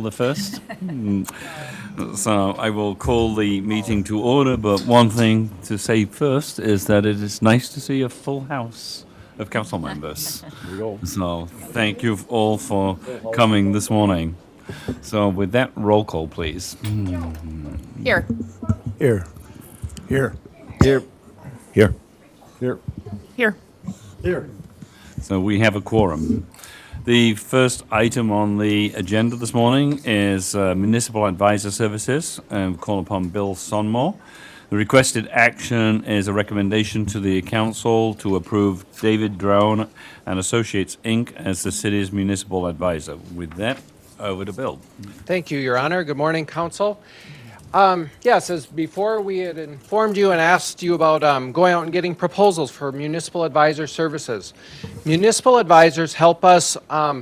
The first. So I will call the meeting to order, but one thing to say first is that it is nice to see a full house of council members. So thank you all for coming this morning. So with that, roll call, please. Here. Here. Here. Here. Here. Here. Here. Here. So we have a quorum. The first item on the agenda this morning is Municipal Advisor Services. Call upon Bill Sonmore. The requested action is a recommendation to the council to approve David Drone and Associates, Inc. as the city's municipal advisor. With that, over to Bill. Thank you, Your Honor. Good morning, Council. Yes, as before, we had informed you and asked you about going out and getting proposals for municipal advisor services. Municipal advisors help us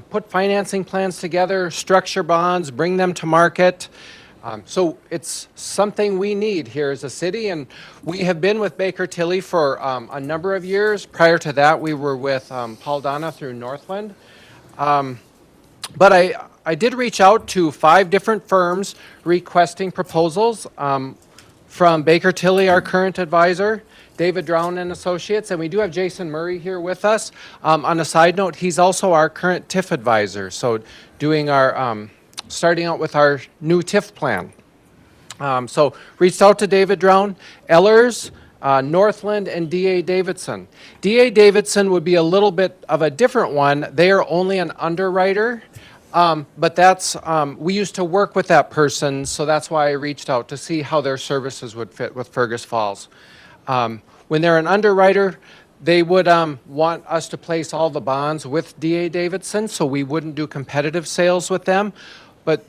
put financing plans together, structure bonds, bring them to market. So it's something we need here as a city, and we have been with Baker Tilly for a number of years. Prior to that, we were with Paul Donna through Northland. But I did reach out to 5 different firms requesting proposals from Baker Tilly, our current advisor, David Drown and Associates, and we do have Jason Murray here with us. On a side note, he's also our current TIF advisor, so doing our starting out with our new TIF plan. So reached out to David Drown, Ellers, Northland, and D.A. Davidson. D.A. Davidson would be a little bit of a different one. They are only an underwriter. But that's, we used to work with that person, so that's why I reached out to see how their services would fit with Fergus Falls. When they're an underwriter, they would want us to place all the bonds with D.A. Davidson, so we wouldn't do competitive sales with them. But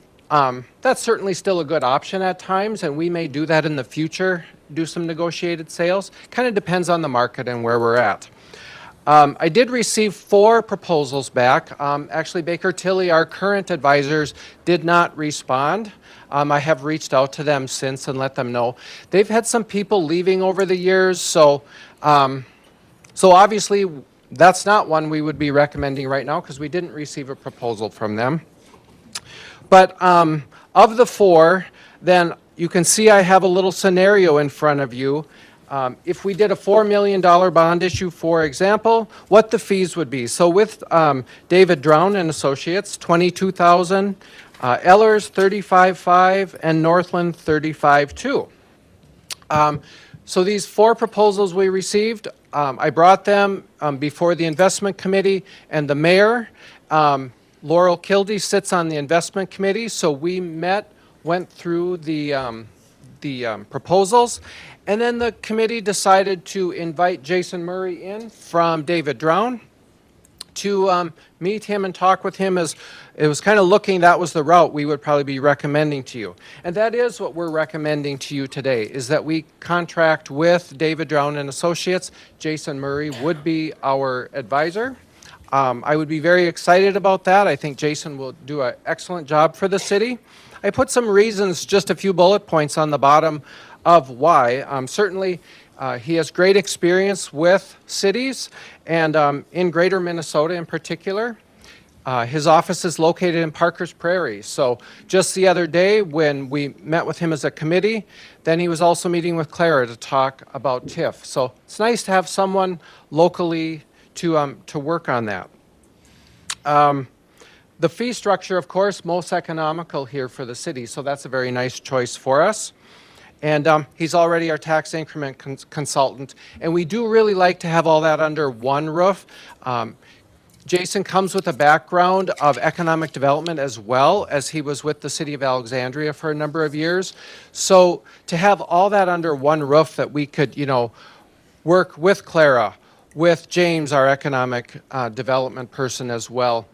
that's certainly still a good option at times, and we may do that in the future, do some negotiated sales. Kind of depends on the market and where we're at. I did receive 4 proposals back. Actually, Baker Tilly, our current advisors, did not respond. I have reached out to them since and let them know. They've had some people leaving over the years, so obviously that's not one we would be recommending right now because we didn't receive a proposal from them. But of the 4, then you can see I have a little scenario in front of you. If we did a $4 million bond issue, for example, what the fees would be. So with David Drown and Associates, $22,000, Ellers $35,500, and Northland $35,200. So these 4 proposals we received, I brought them before the investment committee and the mayor. Laurel Kildee sits on the investment committee, so we met, went through the proposals, and then the committee decided to invite Jason Murray in from David Drown to meet him and talk with him, as it was kind of looking that was the route we would probably be recommending to you. And that is what we're recommending to you today, is that we contract with David Drown and Associates. Jason Murray would be our advisor. I would be very excited about that. I think Jason will do an excellent job for the city. I put some reasons, just a few bullet points on the bottom of why. Certainly, he has great experience with cities and in greater Minnesota in particular. His office is located in Parker's Prairie. So just the other day when we met with him as a committee, then he was also meeting with Clara to talk about TIF. So it's nice to have someone locally to work on that. The fee structure, of course, most economical here for the city, so that's a very nice choice for us. And he's already our tax increment consultant, and we do really like to have all that under one roof. Jason comes with a background of economic development as well, as he was with the city of Alexandria for a number of years. So to have all that under one roof, that we could, work with Clara, with James, our economic development person as well.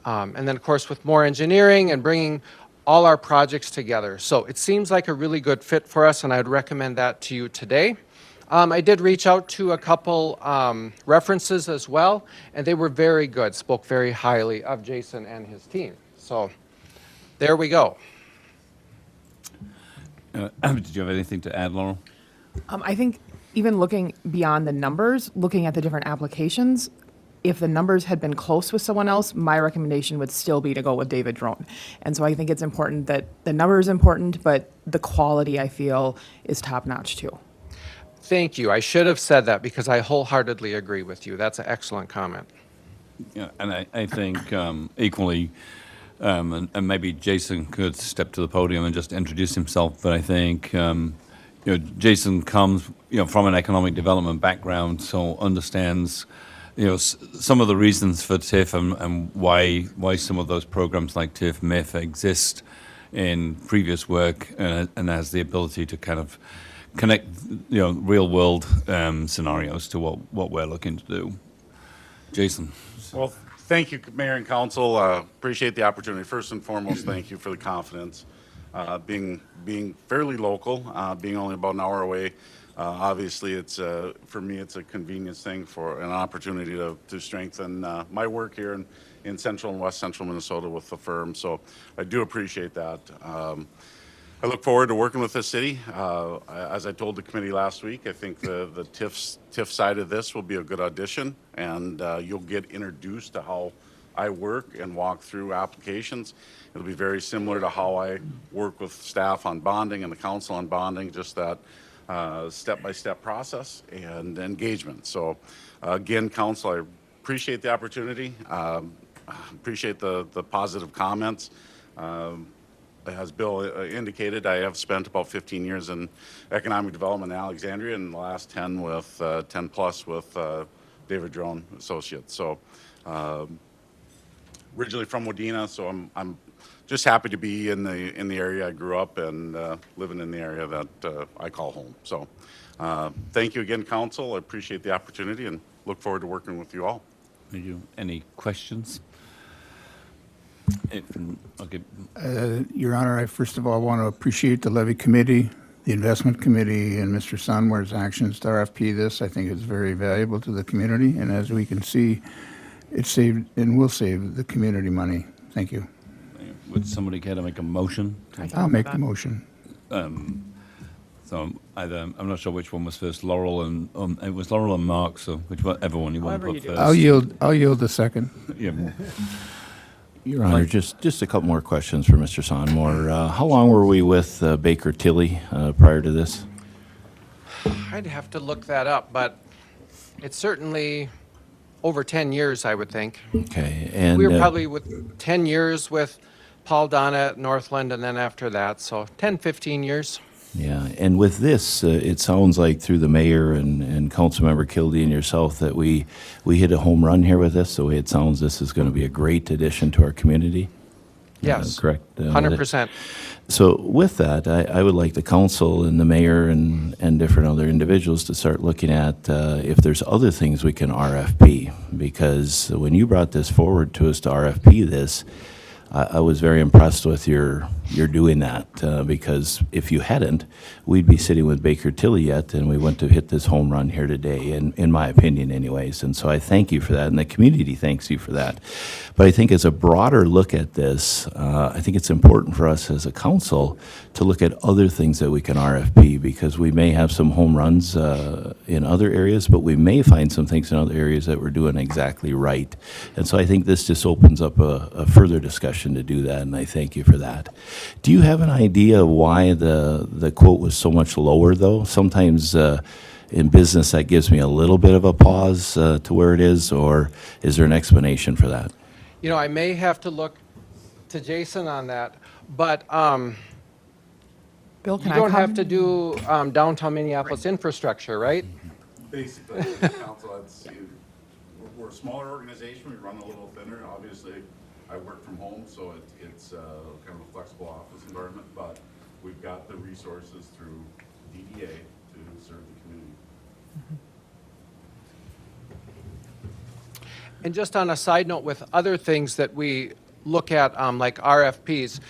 And then, of course, with more engineering and bringing all our projects together. So it seems like a really good fit for us, and I would recommend that to you today. I did reach out to a couple references as well, and they were very good, spoke very highly of Jason and his team. So there we go. Did you have anything to add, Laurel? I think even looking beyond the numbers, looking at the different applications, if the numbers had been close with someone else, my recommendation would still be to go with David Drone. And so I think it's important that the number is important, but the quality, I feel, is top-notch too. Thank you. I should have said that because I wholeheartedly agree with you. That's an excellent comment. Yeah, and I think equally, and maybe Jason could step to the podium and just introduce himself. But I think Jason comes from an economic development background, so understands some of the reasons for TIF and why some of those programs like TIF, MIF exist in previous work, and has the ability to kind of connect real world scenarios to what we're looking to do. Jason. Well, thank you, Mayor and Council. Appreciate the opportunity. First and foremost, thank you for the confidence. Being fairly local, being only about an hour away, obviously it's for me it's a convenience thing for an opportunity to strengthen my work here in central and west central Minnesota with the firm. So I do appreciate that. I look forward to working with the city. As I told the committee last week, I think the TIF side of this will be a good audition, and you'll get introduced to how I work and walk through applications. It'll be very similar to how I work with staff on bonding and the council on bonding, just that step-by-step process and engagement. So again, council, I appreciate the opportunity. Appreciate the positive comments. As Bill indicated, I have spent about 15 years in economic development in Alexandria, and the last 10 plus with David Drone Associates. So originally from Wadena, so I'm just happy to be in the area I grew up and living in the area that I call home. So thank you again, council. I appreciate the opportunity and look forward to working with you all. Thank you. Any questions? Okay. Your Honor, I first of all want to appreciate the levy committee, the investment committee, and Mr. Sonmore's actions to RFP this. I think it's very valuable to the community, and as we can see, it saved and will save the community money. Thank you. Would somebody care to make a motion? I'll make the motion. So either, I'm not sure which one was first, Laurel and it was Laurel and Mark. So whichever one you want to However put you do. first. I'll yield the second. Yeah. Your Honor, just a couple more questions for Mr. Sonmore. How long were we with Baker Tilly prior to this? I'd have to look that up, but it's certainly over 10 years, I would think. Okay, and We were probably with 10 years with Paul Donna at Northland, and then after that, so 10, 15 years. yeah, and with this, it sounds like through the mayor and Councilmember Kildee and yourself that we hit a home run here with this. The way it sounds, this is going to be a great addition to our community. Yes. Correct. 100%. So with that, I would like the council and the mayor and different other individuals to start looking at if there's other things we can RFP. Because when you brought this forward to us to RFP this, I was very impressed with your doing that because if you hadn't, we'd be sitting with Baker Tilly yet, and we wouldn't have hit this home run here today, in my opinion anyways. And so I thank you for that, and the community thanks you for that. But I think as a broader look at this, I think it's important for us as a council to look at other things that we can RFP, because we may have some home runs in other areas, but we may find some things in other areas that we're doing exactly right. And so I think this just opens up a further discussion to do that, and I thank you for that. Do you have an idea why the quote was so much lower, though? Sometimes in business that gives me a little bit of a pause to where it is, or is there an explanation for that? You know, I may have to look to Jason on that, but Bill, can you I don't come? have to do downtown Minneapolis infrastructure, right? Basically, council, we're a smaller organization. We run a little thinner. Obviously, I work from home, so it's kind of a flexible office environment, but we've got the resources through DDA to serve the community. And just on a side note, with other things that we look at, like RFPs,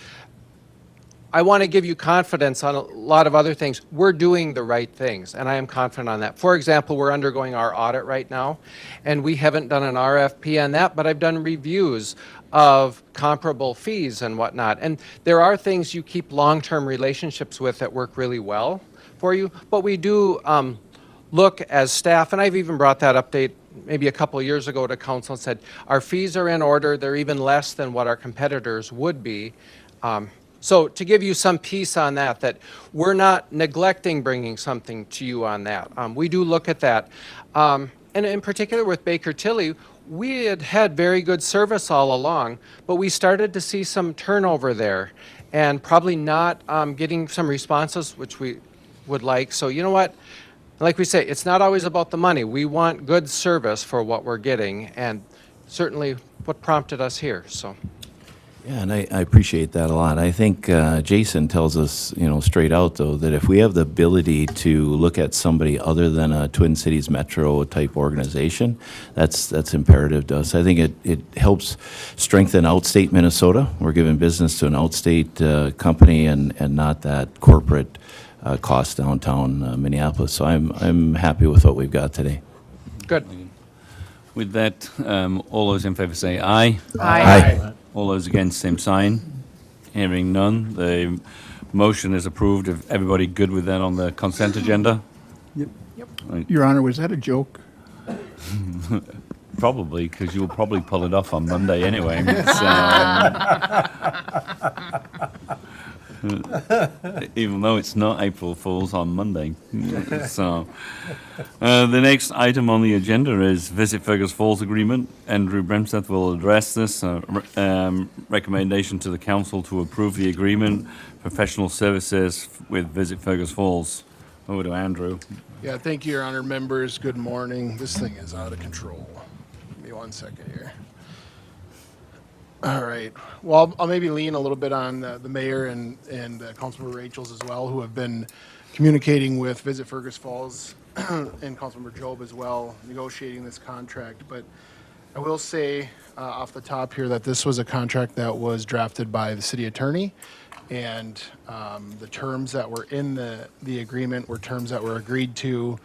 I want to give you confidence on a lot of other things. We're doing the right things, and I am confident on that. For example, we're undergoing our audit right now, and we haven't done an RFP on that, but I've done reviews of comparable fees and whatnot. And there are things you keep long-term relationships with that work really well for you, but we do look as staff, and I've even brought that update maybe a couple of years ago to council and said, our fees are in order, they're even less than what our competitors would be. So to give you some peace on that, that we're not neglecting bringing something to you on that. We do look at that. And in particular with Baker Tilly, we had very good service all along, but we started to see some turnover there and probably not getting some responses which we would like. So you know what? Like we say, it's not always about the money. We want good service for what we're getting, and certainly what prompted us here. So. Yeah, and I appreciate that a lot. I think Jason tells us, straight out, though, that if we have the ability to look at somebody other than a Twin Cities Metro type organization, that's imperative to us. I think it helps strengthen outstate Minnesota. We're giving business to an outstate company and not that corporate cost downtown Minneapolis. So I'm happy with what we've got today. Good. With that, all those in favor say aye. Aye. All those against, same sign. Hearing none, the motion is approved. If everybody good with that on the consent agenda? Your Honor, was that a joke? Probably, because you'll probably pull it off on Monday anyway. Even though it's not April Fool's on Monday. So, the next item on the agenda is Visit Fergus Falls Agreement. Andrew Bremseth will address this. Recommendation to the council to approve the agreement, professional services with Visit Fergus Falls. Over to Andrew. Yeah, thank you, Your Honor. Members, good morning. This thing is out of control. Give me 1 second here. All right. Well, I'll maybe lean a little bit on the mayor and Councilmember Rachels as well, who have been communicating with Visit Fergus Falls and Councilmember Job as well, negotiating this contract. But I will say off the top here that this was a contract that was drafted by the city attorney, and the terms that were in the agreement were terms that were agreed to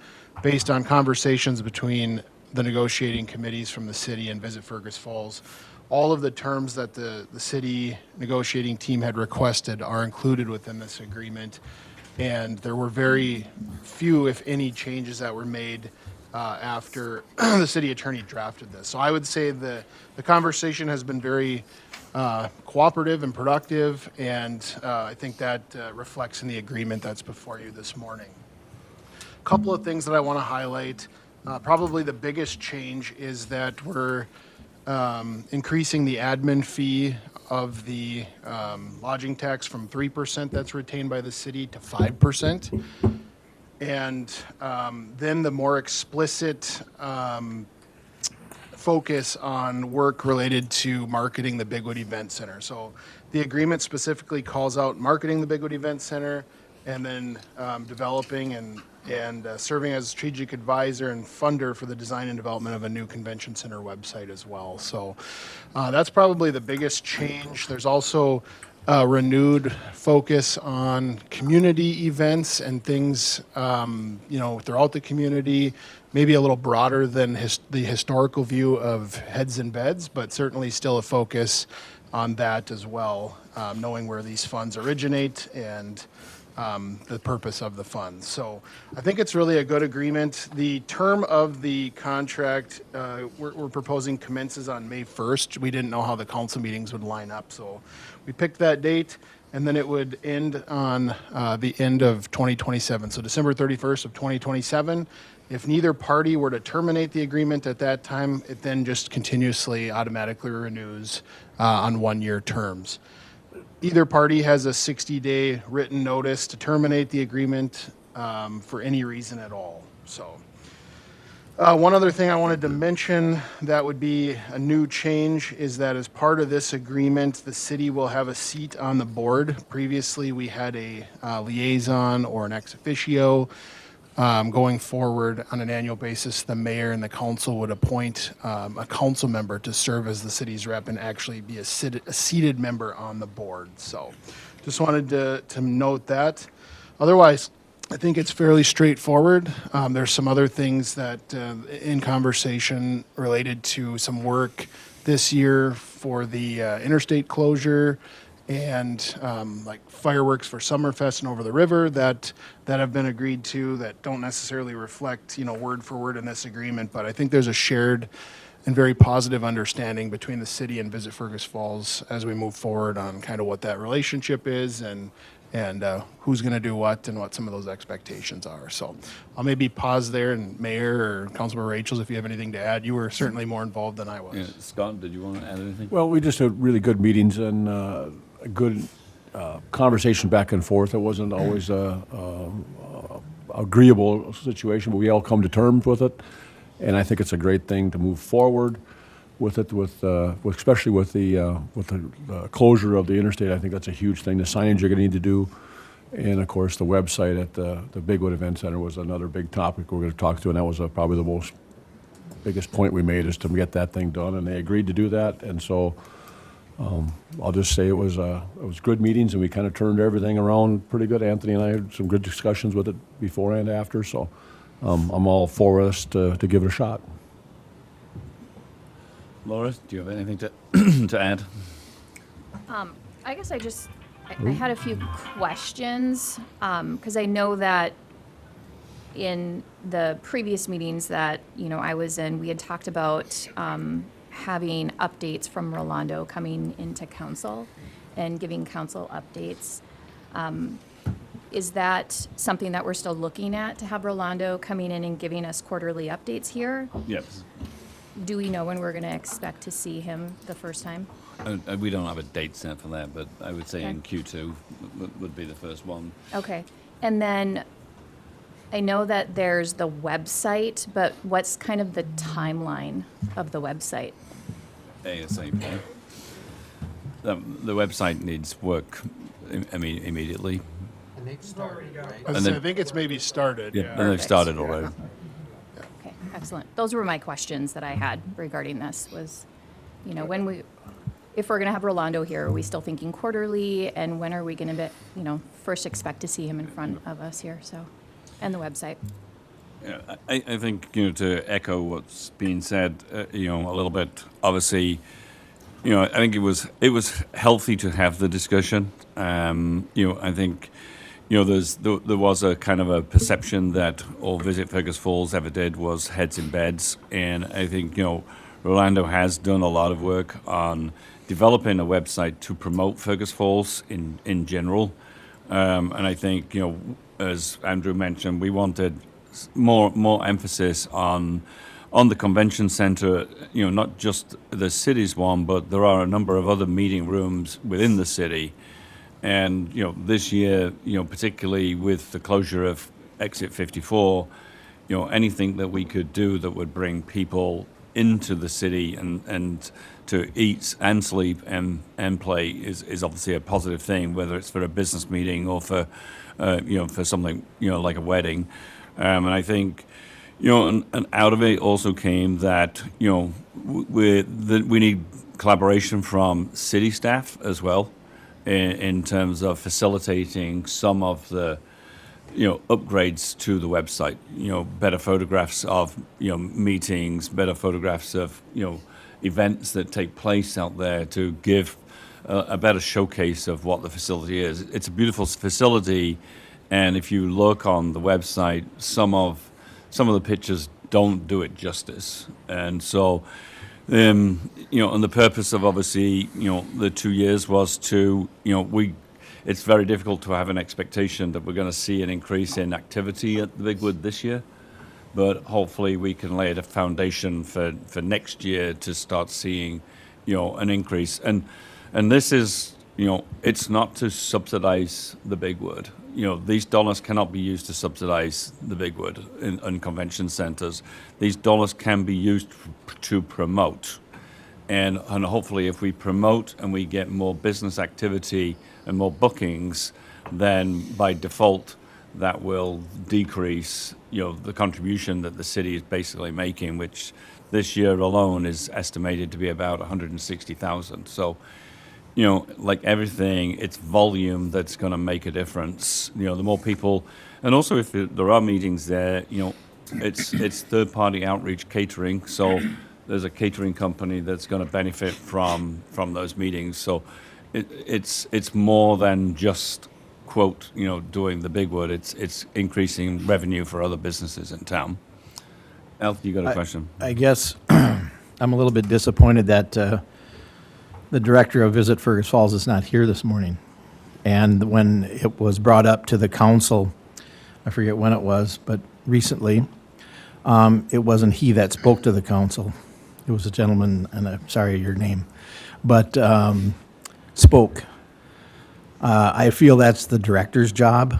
based on conversations between the negotiating committees from the city and Visit Fergus Falls. All of the terms that the city negotiating team had requested are included within this agreement, and there were very few, if any, changes that were made after the city attorney drafted this. So I would say the conversation has been very cooperative and productive, and I think that reflects in the agreement that's before you this morning. A couple of things that I want to highlight. Probably the biggest change is that we're increasing the admin fee of the lodging tax from 3% that's retained by the city to 5%. And then the more explicit focus on work related to marketing the Bigwood Event Center. So the agreement specifically calls out marketing the Bigwood Event Center, and then developing and serving as a strategic advisor and funder for the design and development of a new convention center website as well. So that's probably the biggest change. There's also a renewed focus on community events and things, throughout the community, maybe a little broader than the historical view of heads and beds, but certainly still a focus on that as well, knowing where these funds originate and the purpose of the funds. So I think it's really a good agreement. The term of the contract, we're proposing commences on May 1st. We didn't know how the council meetings would line up, so we picked that date, and then it would end on the end of 2027, so December 31st of 2027. If neither party were to terminate the agreement at that time, it then just continuously automatically renews on one-year terms. Either party has a 60-day written notice to terminate the agreement for any reason at all. So one other thing I wanted to mention that would be a new change is that as part of this agreement, the city will have a seat on the board. Previously, we had a liaison or an ex officio. Going forward on an annual basis, the mayor and the council would appoint a council member to serve as the city's rep and actually be a seated member on the board. So just wanted to note that. Otherwise, I think it's fairly straightforward. There's some other things that in conversation related to some work this year for the interstate closure and like fireworks for Summerfest and over the river that have been agreed to that don't necessarily reflect, word for word in this agreement. But I think there's a shared and very positive understanding between the city and Visit Fergus Falls as we move forward on kind of what that relationship is and who's going to do what and what some of those expectations are. So I'll maybe pause there, and Mayor or Councilmember Rachels, if you have anything to add, you were certainly more involved than I was. Yeah, Scott, did you want to add anything? Well, we just had really good meetings and a good conversation back and forth. It wasn't always a agreeable situation, but we all come to terms with it. And I think it's a great thing to move forward with it, especially with the closure of the interstate. I think that's a huge thing. The signage you're going to need to do, and of course the website at the Bigwood Event Center was another big topic we're going to talk to, and that was probably the biggest point we made, is to get that thing done, and they agreed to do that. And so I'll just say it was good meetings, and we kind of turned everything around pretty good. Anthony and I had some good discussions with it before and after, so I'm all for us to give it a shot. Laura, do you have anything to add? I guess I had a few questions, because I know that in the previous meetings that, I was in, we had talked about having updates from Rolando coming into council and giving council updates. Is that something that we're still looking at, to have Rolando coming in and giving us quarterly updates here? Yes. Do we know when we're going to expect to see him the first time? We don't have a date set for that, but I would say Okay. in Q2 would be the first one. Okay. And then I know that there's the website, but what's kind of the timeline of the website? ASAP. The website needs work immediately. I think it's maybe started. And they've Perfect. started already. Okay, excellent. Those were my questions that I had regarding this was, if we're going to have Rolando here, are we still thinking quarterly? And when are we going to first expect to see him in front of us here? So, and the website. Yeah, I think, to echo what's being said, a little bit, obviously, I think it was healthy to have the discussion. I think, there was a kind of a perception that all Visit Fergus Falls ever did was heads in beds. And I think, Rolando has done a lot of work on developing a website to promote Fergus Falls in general. And I think, as Andrew mentioned, we wanted more emphasis on the convention center, not just the city's one, but there are a number of other meeting rooms within the city. And, this year, particularly with the closure of Exit 54, anything that we could do that would bring people into the city and to eat and sleep and play is obviously a positive thing, whether it's for a business meeting or for something, like a wedding. And I think, and out of it also came that, we need collaboration from city staff as well in terms of facilitating some of the, upgrades to the website, better photographs of, meetings, better photographs of, events that take place out there to give a better showcase of what the facility is. It's a beautiful facility, and if you look on the website, some of the pictures don't do it justice. And so, and the purpose of obviously, the 2 years was to, it's very difficult to have an expectation that we're going to see an increase in activity at the Bigwood this year, but hopefully we can lay a foundation for next year to start seeing, an increase. And this is, it's not to subsidize the Bigwood. These dollars cannot be used to subsidize the Bigwood in convention centers. These dollars can be used to promote. And hopefully if we promote and we get more business activity and more bookings, then by default, that will decrease, the contribution that the city is basically making, which this year alone is estimated to be about 160,000. So, like everything, it's volume that's going to make a difference. The more people, and also if there are meetings there, it's third-party outreach catering. So there's a catering company that's going to benefit from those meetings. So it's more than just, quote, doing the big word. It's increasing revenue for other businesses in town. Alf, you got a question? I guess I'm a little bit disappointed that the director of Visit Fergus Falls is not here this morning. And when it was brought up to the council, I forget when it was, but recently, it wasn't he that spoke to the council. It was a gentleman, and I'm sorry your name, but spoke. I feel that's the director's job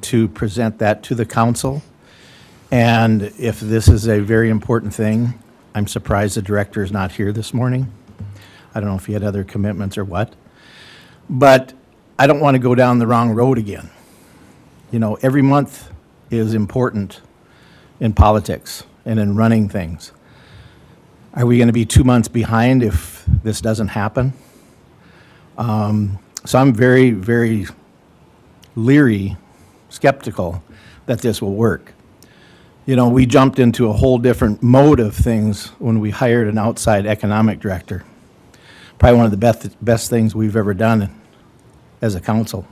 to present that to the council. And if this is a very important thing, I'm surprised the director is not here this morning. I don't know if he had other commitments or what. But I don't want to go down the wrong road again. Every month is important in politics and in running things. Are we going to be 2 months behind if this doesn't happen? So I'm very, very leery, skeptical that this will work. We jumped into a whole different mode of things when we hired an outside economic director. Probably one of the best things we've ever done as a council,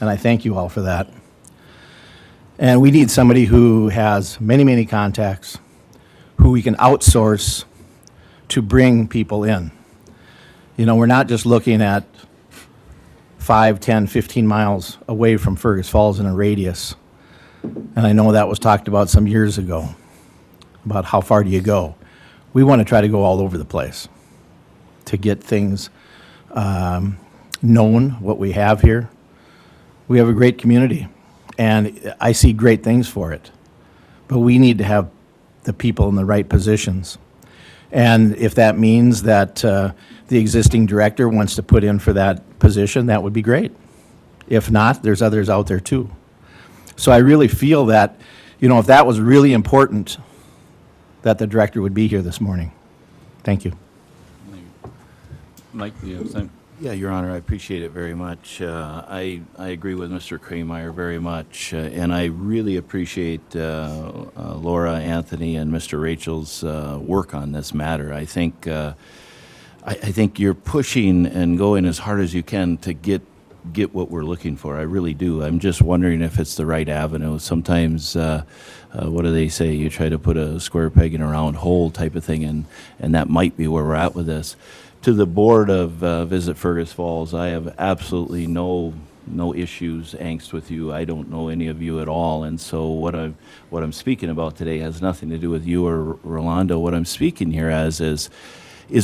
and I thank you all for that. And we need somebody who has many, many contacts, who we can outsource to bring people in. We're not just looking at 5, 10, 15 miles away from Fergus Falls in a radius. And I know that was talked about some years ago, about how far do you go. We want to try to go all over the place to get things known, what we have here. We have a great community, and I see great things for it. But we need to have the people in the right positions. And if that means that the existing director wants to put in for that position, that would be great. If not, there's others out there too. So I really feel that, if that was really important, that the director would be here this morning. Thank you. Mike, you have the same? Yeah, Your Honor, I appreciate it very much. I agree with Mr. Krameyer very much, and I really appreciate Laura, Anthony, and Mr. Rachel's work on this matter. I think you're pushing and going as hard as you can to get what we're looking for. I really do. I'm just wondering if it's the right avenue. Sometimes, what do they say? You try to put a square peg in a round hole type of thing, and that might be where we're at with this. To the board of Visit Fergus Falls, I have absolutely no issues, angst with you. I don't know any of you at all, and so what I'm speaking about today has nothing to do with you or Rolando. What I'm speaking here as is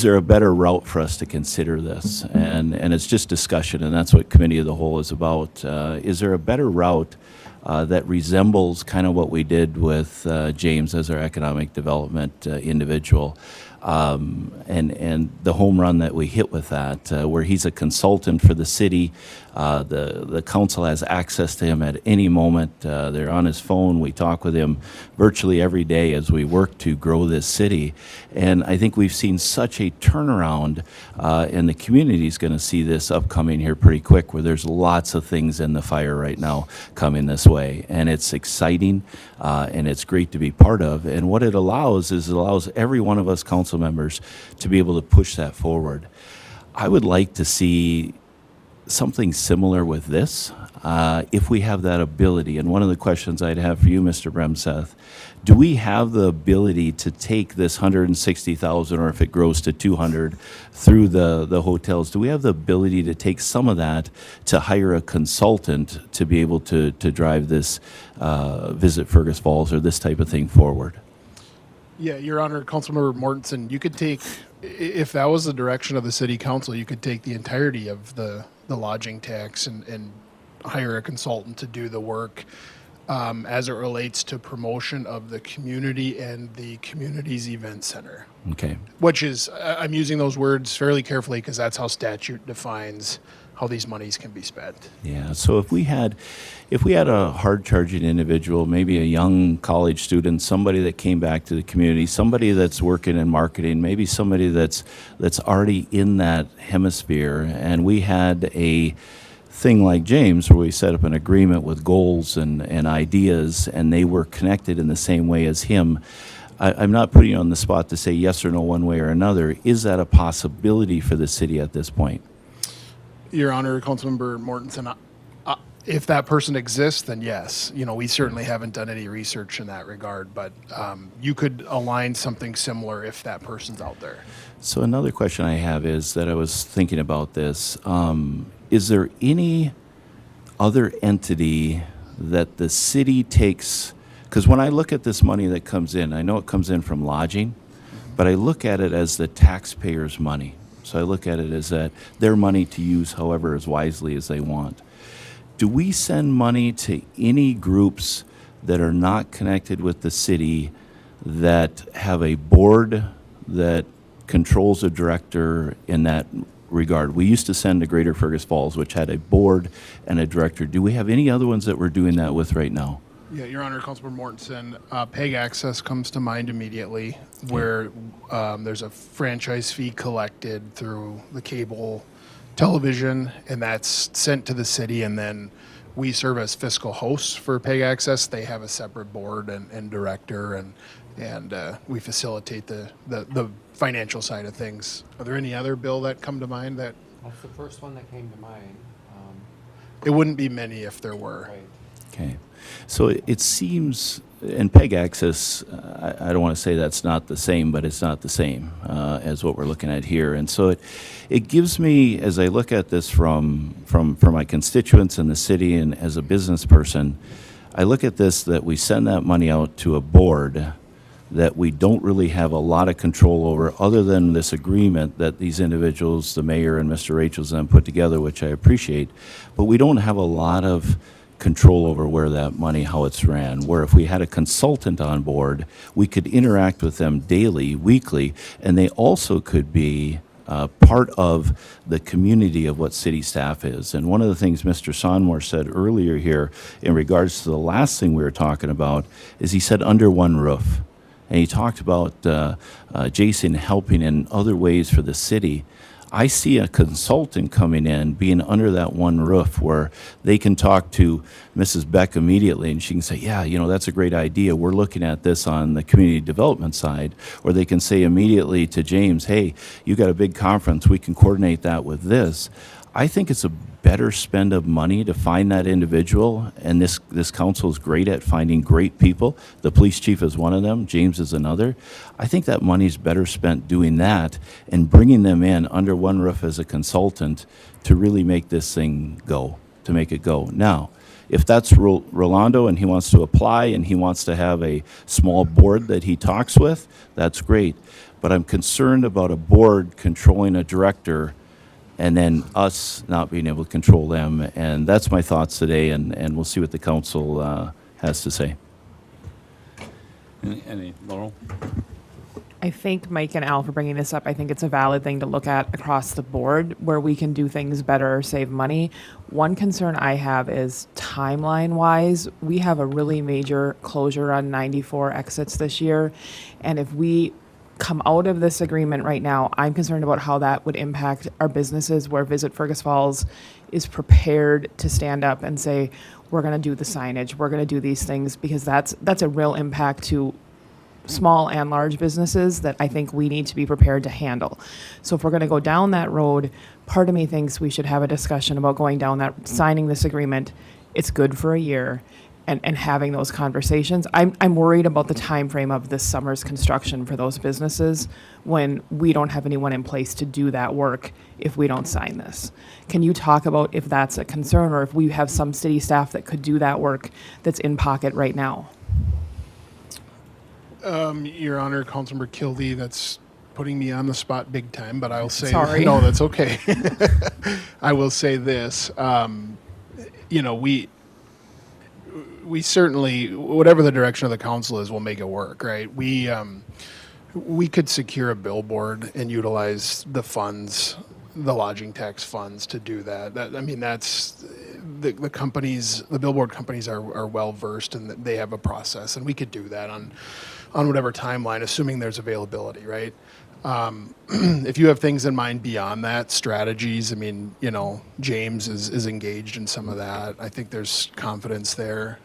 there a better route for us to consider this? And it's just discussion, and that's what Committee of the Whole is about. Is there a better route that resembles kind of what we did with James as our economic development individual? And the home run that we hit with that, where he's a consultant for the city. The council has access to him at any moment. They're on his phone. We talk with him virtually every day as we work to grow this city. And I think we've seen such a turnaround, and the community is going to see this upcoming here pretty quick, where there's lots of things in the fire right now coming this way. And it's exciting, and it's great to be part of. And what it allows is it allows every one of us council members to be able to push that forward. I would like to see something similar with this, if we have that ability. And one of the questions I'd have for you, Mr. Bremseth, do we have the ability to take this 160,000, or if it grows to 200 through the hotels, do we have the ability to take some of that to hire a consultant to be able to drive this Visit Fergus Falls or this type of thing forward? Yeah, Your Honor, Councilmember Mortensen, you could take, if that was the direction of the city council, you could take the entirety of the lodging tax and hire a consultant to do the work as it relates to promotion of the community and the community's event center. Okay. Which is, I'm using those words fairly carefully because that's how statute defines how these monies can be spent. Yeah, so if we had a hard-charging individual, maybe a young college student, somebody that came back to the community, somebody that's working in marketing, maybe somebody that's already in that hemisphere, and we had a thing like James where we set up an agreement with goals and ideas, and they were connected in the same way as him. I'm not putting you on the spot to say yes or no one way or another. Is that a possibility for the city at this point? Your Honor, Councilmember Mortensen, if that person exists, then yes. We certainly haven't done any research in that regard, but you could align something similar if that person's out there. So another question I have is that I was thinking about this. Is there any other entity that the city takes? Because when I look at this money that comes in, I know it comes in from lodging, but I look at it as the taxpayers' money. So I look at it as that their money to use however as wisely as they want. Do we send money to any groups that are not connected with the city that have a board that controls a director in that regard? We used to send to Greater Fergus Falls, which had a board and a director. Do we have any other ones that we're doing that with right now? Yeah, Your Honor, Councilmember Mortensen, PEG Access comes to mind immediately, where there's a franchise fee collected through the cable television, and that's sent to the city, and then we serve as fiscal hosts for PEG Access. They have a separate board and director, and we facilitate the financial side of things. Are there any other, Bill, that come to mind that? That's the first one that came to mind. It wouldn't be many if there were. Right. Okay. So it seems, and PEG Access, I don't want to say that's not the same, but it's not the same as what we're looking at here. And so it gives me, as I look at this from my constituents in the city and as a business person, I look at this that we send that money out to a board that we don't really have a lot of control over other than this agreement that these individuals, the mayor and Mr. Rachels, then put together, which I appreciate, but we don't have a lot of control over where that money, how it's ran, where if we had a consultant on board, we could interact with them daily, weekly, and they also could be part of the community of what city staff is. And one of the things Mr. Sonmore said earlier here in regards to the last thing we were talking about is he said under one roof. And he talked about Jason helping in other ways for the city. I see a consultant coming in, being under that one roof where they can talk to Mrs. Beck immediately and she can say, yeah, that's a great idea. We're looking at this on the community development side. Or they can say immediately to James, hey, you got a big conference. We can coordinate that with this. I think it's a better spend of money to find that individual, and this council is great at finding great people. The police chief is one of them. James is another. I think that money's better spent doing that and bringing them in under one roof as a consultant to really make this thing go, to make it go. Now, if that's Rolando and he wants to apply and he wants to have a small board that he talks with, that's great. But I'm concerned about a board controlling a director and then us not being able to control them. And that's my thoughts today, and we'll see what the council has to say. Any Laurel? I thank Mike and Al for bringing this up. I think it's a valid thing to look at across the board where we can do things better, save money. One concern I have is timeline-wise, we have a really major closure on 94 exits this year. And if we come out of this agreement right now, I'm concerned about how that would impact our businesses where Visit Fergus Falls is prepared to stand up and say, we're going to do the signage, we're going to do these things, because that's a real impact to small and large businesses that I think we need to be prepared to handle. So if we're going to go down that road, part of me thinks we should have a discussion about going down that, signing this agreement. It's good for a year. And having those conversations. I'm worried about the time frame of this summer's construction for those businesses when we don't have anyone in place to do that work if we don't sign this. Can you talk about if that's a concern or if we have some city staff that could do that work that's in pocket right now? Your Honor, Councilmember Kilby, that's putting me on the spot big time, but I'll say, Sorry. No, that's okay. I will say this, we certainly, whatever the direction of the council is, we'll make it work, right? We could secure a billboard and utilize the funds, the lodging tax funds to do that. That's the companies, the billboard companies are well versed and they have a process, and we could do that on whatever timeline, assuming there's availability, right? If you have things in mind beyond that, strategies, James is engaged in some of that. I think there's confidence there.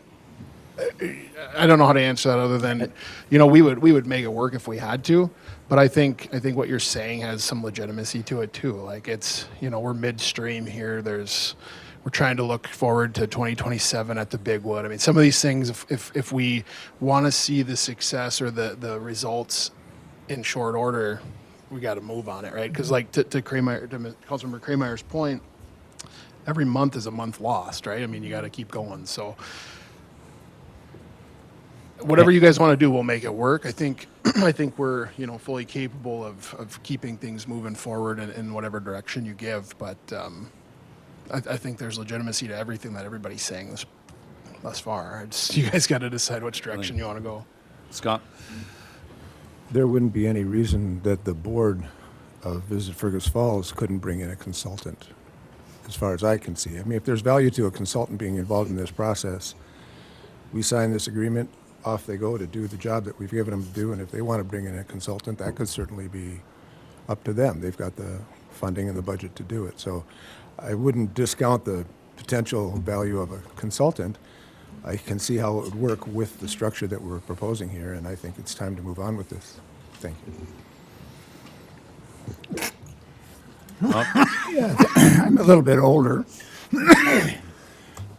I don't know how to answer that other than, we would make it work if we had to. But I think what you're saying has some legitimacy to it too. Like it's, we're midstream here. We're trying to look forward to 2027 at the Big Wood. I mean, some of these things, if we want to see the success or the results in short order, we got to move on it, right? Because like to Councilmember Kremeyer's point, every month is a month lost, right? I mean, you got to keep going. So whatever you guys want to do, we'll make it work. I think we're fully capable of keeping things moving forward in whatever direction you give. But I think there's legitimacy to everything that everybody's saying thus far. You guys got to decide which direction you want to go. Scott? There wouldn't be any reason that the board of Visit Fergus Falls couldn't bring in a consultant, as far as I can see. I mean, if there's value to a consultant being involved in this process, we sign this agreement, off they go to do the job that we've given them to do, and if they want to bring in a consultant, that could certainly be up to them. They've got the funding and the budget to do it. So I wouldn't discount the potential value of a consultant. I can see how it would work with the structure that we're proposing here, and I think it's time to move on with this. Thank you. I'm a little bit older.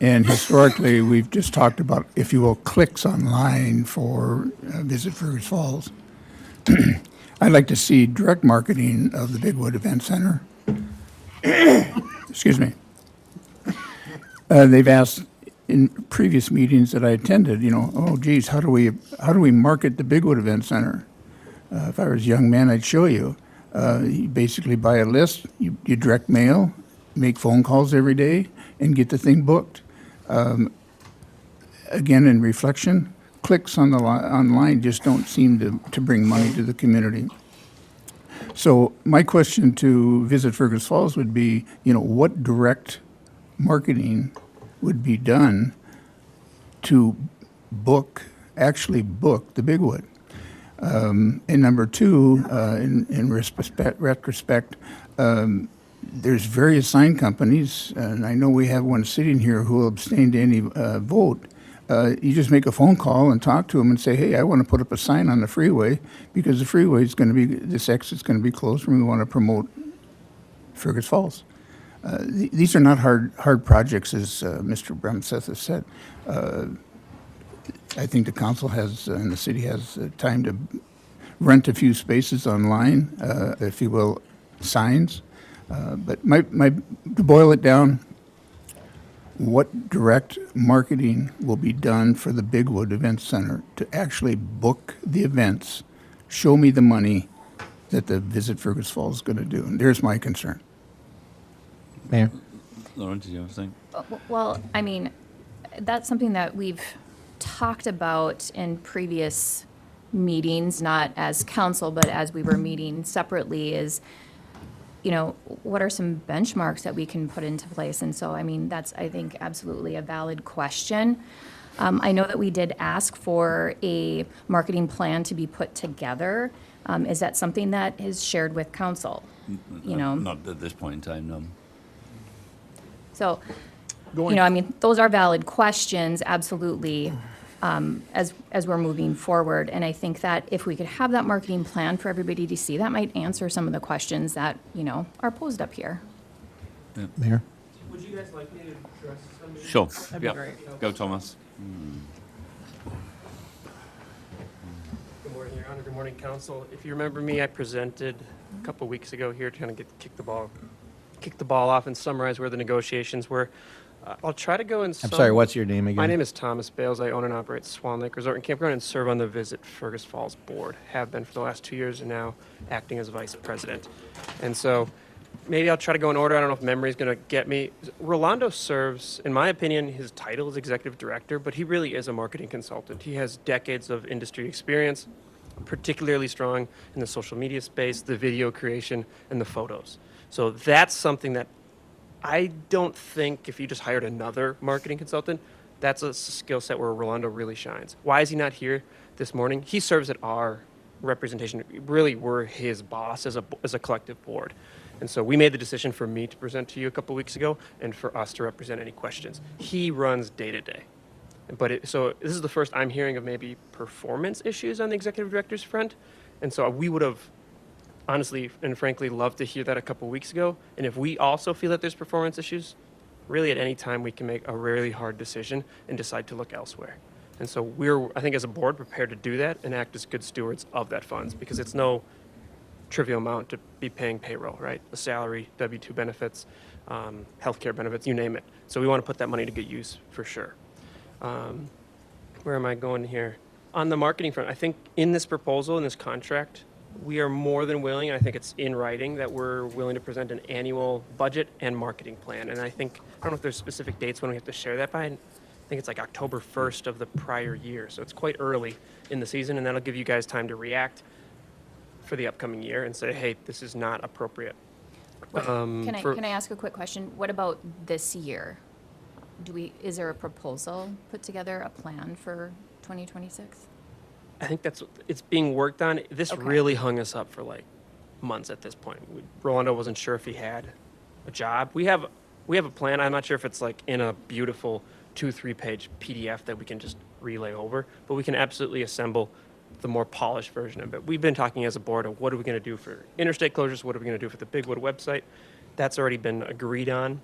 And historically, we've just talked about, if you will, clicks online for Visit Fergus Falls. I'd like to see direct marketing of the Big Wood Event Center. Excuse me. They've asked in previous meetings that I attended, oh geez, how do we market the Big Wood Event Center? If I was a young man, I'd show you. You basically buy a list, you direct mail, make phone calls every day, and get the thing booked. Again, in reflection, clicks on the online just don't seem to bring money to the community. So my question to Visit Fergus Falls would be, what direct marketing would be done to actually book the Big Wood? And number two, in retrospect, there's various sign companies, and I know we have one sitting here who will abstain to any vote. You just make a phone call and talk to them and say, hey, I want to put up a sign on the freeway because the freeway is going to be, this exit's going to be closed and we want to promote Fergus Falls. These are not hard projects, as Mr. Bremseth has said. I think the council has, and the city has time to rent a few spaces online, if you will, signs. But to boil it down, what direct marketing will be done for the Big Wood Event Center to actually book the events? Show me the money that the Visit Fergus Falls is going to do. And there's my concern. Mayor? Lauren, did you have something? Well, I mean, that's something that we've talked about in previous meetings, not as council, but as we were meeting separately, is, what are some benchmarks that we can put into place? And so, I mean, that's, I think, absolutely a valid question. I know that we did ask for a marketing plan to be put together. Is that something that is shared with council? Not at this point in time, no. So, I mean, those are valid questions, absolutely, as we're moving forward. And I think that if we could have that marketing plan for everybody to see, that might answer some of the questions that, are posed up here. Mayor? Would you guys like me to address some of these? Sure. That'd be great. Go, Thomas. Good morning, Your Honor. Good morning, Council. If you remember me, I presented a couple weeks ago here to kind of kick the ball off and summarize where the negotiations were. I'll try to go in I'm sorry, what's your name again? My name is Thomas Bales. I own and operate Swan Lake Resort and Campground and serve on the Visit Fergus Falls board. Have been for the last 2 years and now acting as vice president. And so maybe I'll try to go in order. I don't know if memory's going to get me. Rolando serves, in my opinion, his title is executive director, but he really is a marketing consultant. He has decades of industry experience, particularly strong in the social media space, the video creation, and the photos. So that's something that I don't think if you just hired another marketing consultant, that's a skill set where Rolando really shines. Why is he not here this morning? He serves at our representation. Really, we're his boss as a collective board. And so we made the decision for me to present to you a couple weeks ago and for us to represent any questions. He runs day to day. So this is the first I'm hearing of maybe performance issues on the executive director's front. And so we would have honestly and frankly loved to hear that a couple weeks ago. And if we also feel that there's performance issues, really at any time we can make a really hard decision and decide to look elsewhere. And so we're, I think as a board, prepared to do that and act as good stewards of that funds, because it's no trivial amount to be paying payroll, right? The salary, W-2 benefits, healthcare benefits, you name it. So we want to put that money to good use for sure. Where am I going here? On the marketing front, I think in this proposal, in this contract, we are more than willing, and I think it's in writing, that we're willing to present an annual budget and marketing plan. And I think, I don't know if there's specific dates when we have to share that by. I think it's like October 1st of the prior year. So it's quite early in the season, and that'll give you guys time to react for the upcoming year and say, hey, this is not appropriate. Can I ask a quick question? What about this year? Is there a proposal put together, a plan for 2026? I think it's being worked on. This Okay. really hung us up for like months at this point. Rolando wasn't sure if he had a job. We have a plan. I'm not sure if it's like in a beautiful 2-3 page PDF that we can just relay over, but we can absolutely assemble the more polished version of it. We've been talking as a board of what are we going to do for interstate closures? What are we going to do for the Bigwood website? That's already been agreed on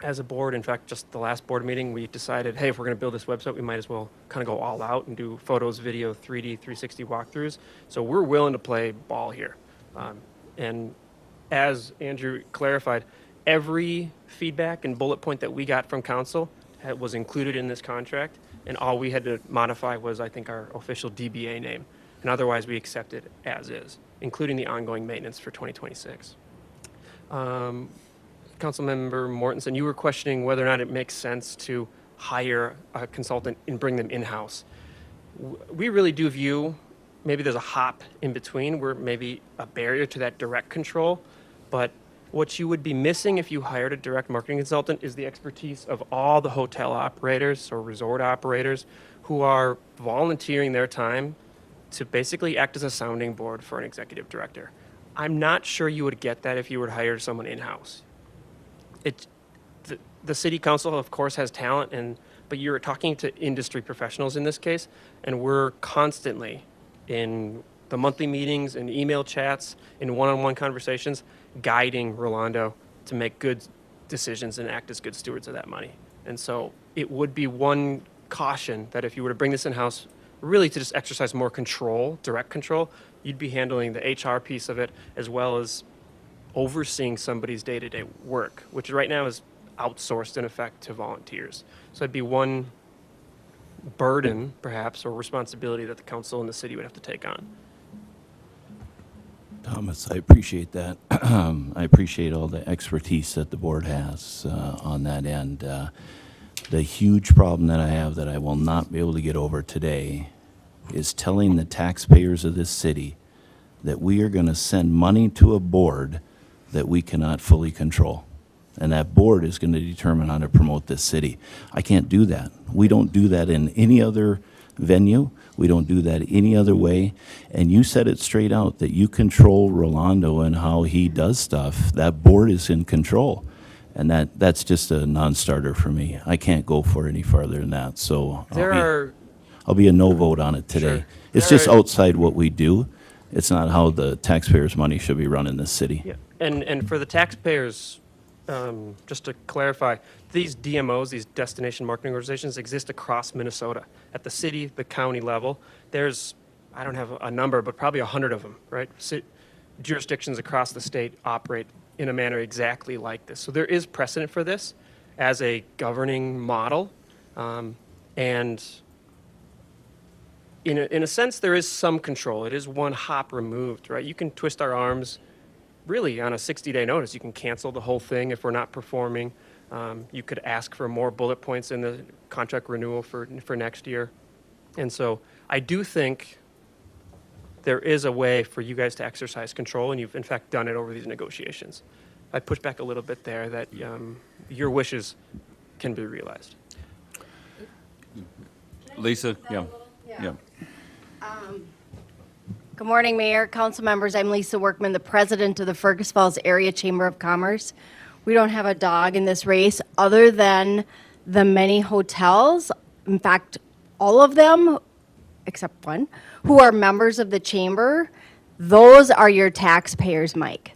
as a board. In fact, just the last board meeting, we decided, hey, if we're going to build this website, we might as well kind of go all out and do photos, video, 3D, 360 walkthroughs. So we're willing to play ball here. And as Andrew clarified, every feedback and bullet point that we got from council was included in this contract, and all we had to modify was, I think, our official DBA name. And otherwise, we accept it as is, including the ongoing maintenance for 2026. Councilmember Mortensen, you were questioning whether or not it makes sense to hire a consultant and bring them in-house. We really do view, maybe there's a hop in between where maybe a barrier to that direct control, but what you would be missing if you hired a direct marketing consultant is the expertise of all the hotel operators or resort operators who are volunteering their time to basically act as a sounding board for an executive director. I'm not sure you would get that if you were to hire someone in-house. The city council, of course, has talent, but you're talking to industry professionals in this case, and we're constantly in the monthly meetings and email chats, in one-on-one conversations, guiding Rolando to make good decisions and act as good stewards of that money. And so it would be one caution that if you were to bring this in-house, really to just exercise more control, direct control, you'd be handling the HR piece of it as well as overseeing somebody's day-to-day work, which right now is outsourced in effect to volunteers. So it'd be one burden, perhaps, or responsibility that the council and the city would have to take on. Thomas, I appreciate that. I appreciate all the expertise that the board has on that end. The huge problem that I have that I will not be able to get over today is telling the taxpayers of this city that we are going to send money to a board that we cannot fully control. And that board is going to determine how to promote this city. I can't do that. We don't do that in any other venue. We don't do that any other way. And you said it straight out that you control Rolando and how he does stuff. That board is in control. And that's just a non-starter for me. I can't go for any farther than that. So I'll be a no vote on it today. Sure. It's just outside what we do. It's not how the taxpayers' money should be run in this city. Yeah. And for the taxpayers, just to clarify, these DMOs, these destination marketing organizations, exist across Minnesota at the city, the county level. There's, I don't have a number, but probably 100 of them, right? Jurisdictions across the state operate in a manner exactly like this. So there is precedent for this as a governing model. And in a sense, there is some control. It is one hop removed, right? You can twist our arms really on a 60-day notice. You can cancel the whole thing if we're not performing. You could ask for more bullet points in the contract renewal for next year. And so I do think there is a way for you guys to exercise control, and you've in fact done it over these negotiations. I push back a little bit there that your wishes can be realized. Lisa, yeah. Good morning, Mayor, council members. I'm Lisa Workman, the president of the Fergus Falls Area Chamber of Commerce. We don't have a dog in this race other than the many hotels in fact, all of them, except one, who are members of the chamber, those are your taxpayers, Mike.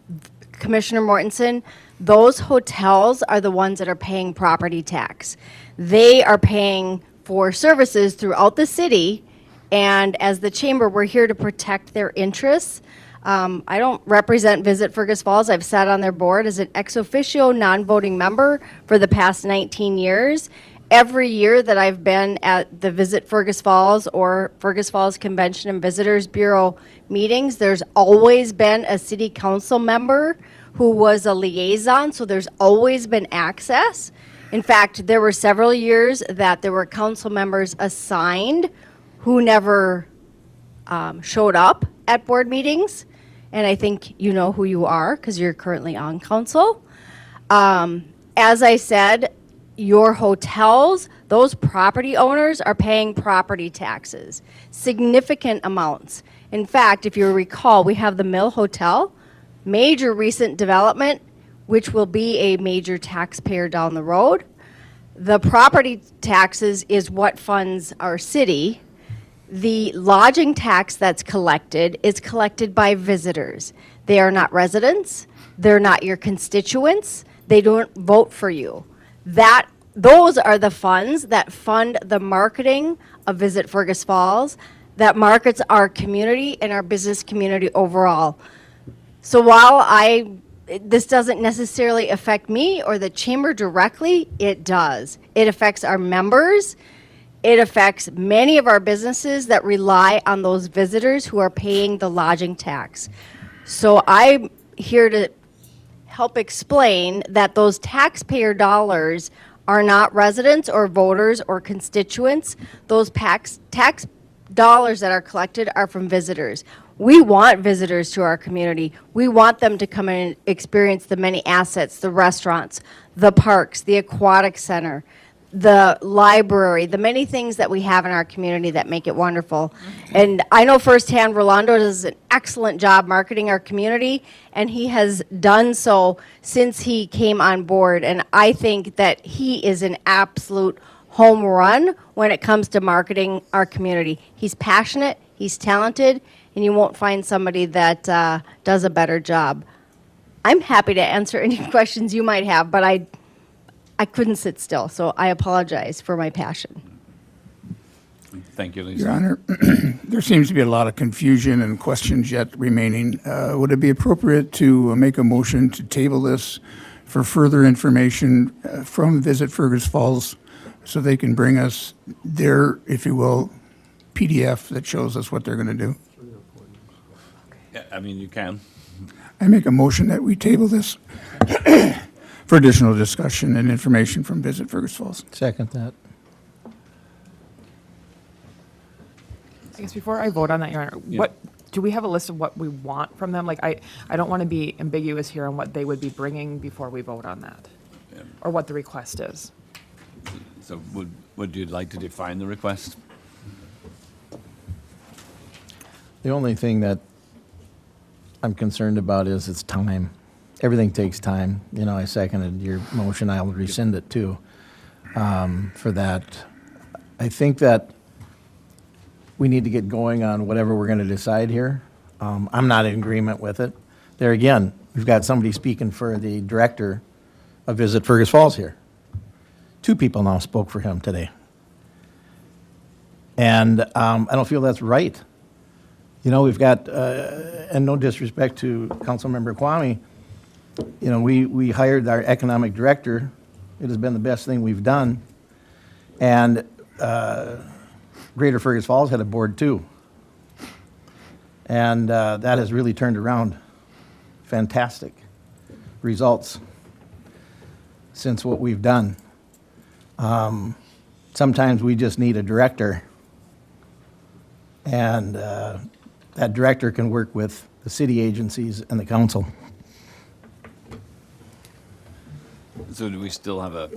Commissioner Mortensen, those hotels are the ones that are paying property tax. They are paying for services throughout the city, and as the chamber, we're here to protect their interests. I don't represent Visit Fergus Falls. I've sat on their board as an ex officio non-voting member for the past 19 years. Every year that I've been at the Visit Fergus Falls or Fergus Falls Convention and Visitors Bureau meetings, there's always been a city council member who was a liaison, so there's always been access. In fact, there were several years that there were council members assigned who never showed up at board meetings, and I think you know who you are because you're currently on council. As I said, your hotels, those property owners are paying property taxes, significant amounts. In fact, if you recall, we have the Mill Hotel, major recent development, which will be a major taxpayer down the road. The property taxes is what funds our city. The lodging tax that's collected is collected by visitors. They are not residents. They're not your constituents. They don't vote for you. Those are the funds that fund the marketing of Visit Fergus Falls, that markets our community and our business community overall. So while this doesn't necessarily affect me or the chamber directly, it does. It affects our members. It affects many of our businesses that rely on those visitors who are paying the lodging tax. So I'm here to help explain that those taxpayer dollars are not residents or voters or constituents. Those tax dollars that are collected are from visitors. We want visitors to our community. We want them to come in and experience the many assets, the restaurants, the parks, the aquatic center, the library, the many things that we have in our community that make it wonderful. And I know firsthand Rolando does an excellent job marketing our community, and he has done so since he came on board. And I think that he is an absolute home run when it comes to marketing our community. He's passionate, he's talented, and you won't find somebody that does a better job. I'm happy to answer any questions you might have, but I couldn't sit still, so I apologize for my passion. Thank you, Lisa. Your Honor, there seems to be a lot of confusion and questions yet remaining. Would it be appropriate to make a motion to table this for further information from Visit Fergus Falls so they can bring us their, if you will, PDF that shows us what they're going to do? Yeah, I mean, you can. I make a motion that we table this for additional discussion and information from Visit Fergus Falls. Second that. I guess before I vote on that, Your Honor, what, do we have a list of what we want from them? Like, I don't want to be ambiguous here on what they would be bringing before we vote on that, or what the request is. So would you like to define the request? The only thing that I'm concerned about is it's time. Everything takes time. You know, I seconded your motion. I'll rescind it too for that. I think that we need to get going on whatever we're going to decide here. I'm not in agreement with it. There again, we've got somebody speaking for the director of Visit Fergus Falls here. 2 people now spoke for him today. And I don't feel that's right. You know, we've got, and no disrespect to Councilmember Kwame, you know, we hired our economic director. It has been the best thing we've done. And Greater Fergus Falls had a board too. And that has really turned around. Fantastic results since what we've done. Sometimes we just need a director, and that director can work with the city agencies and the council. So do we still have a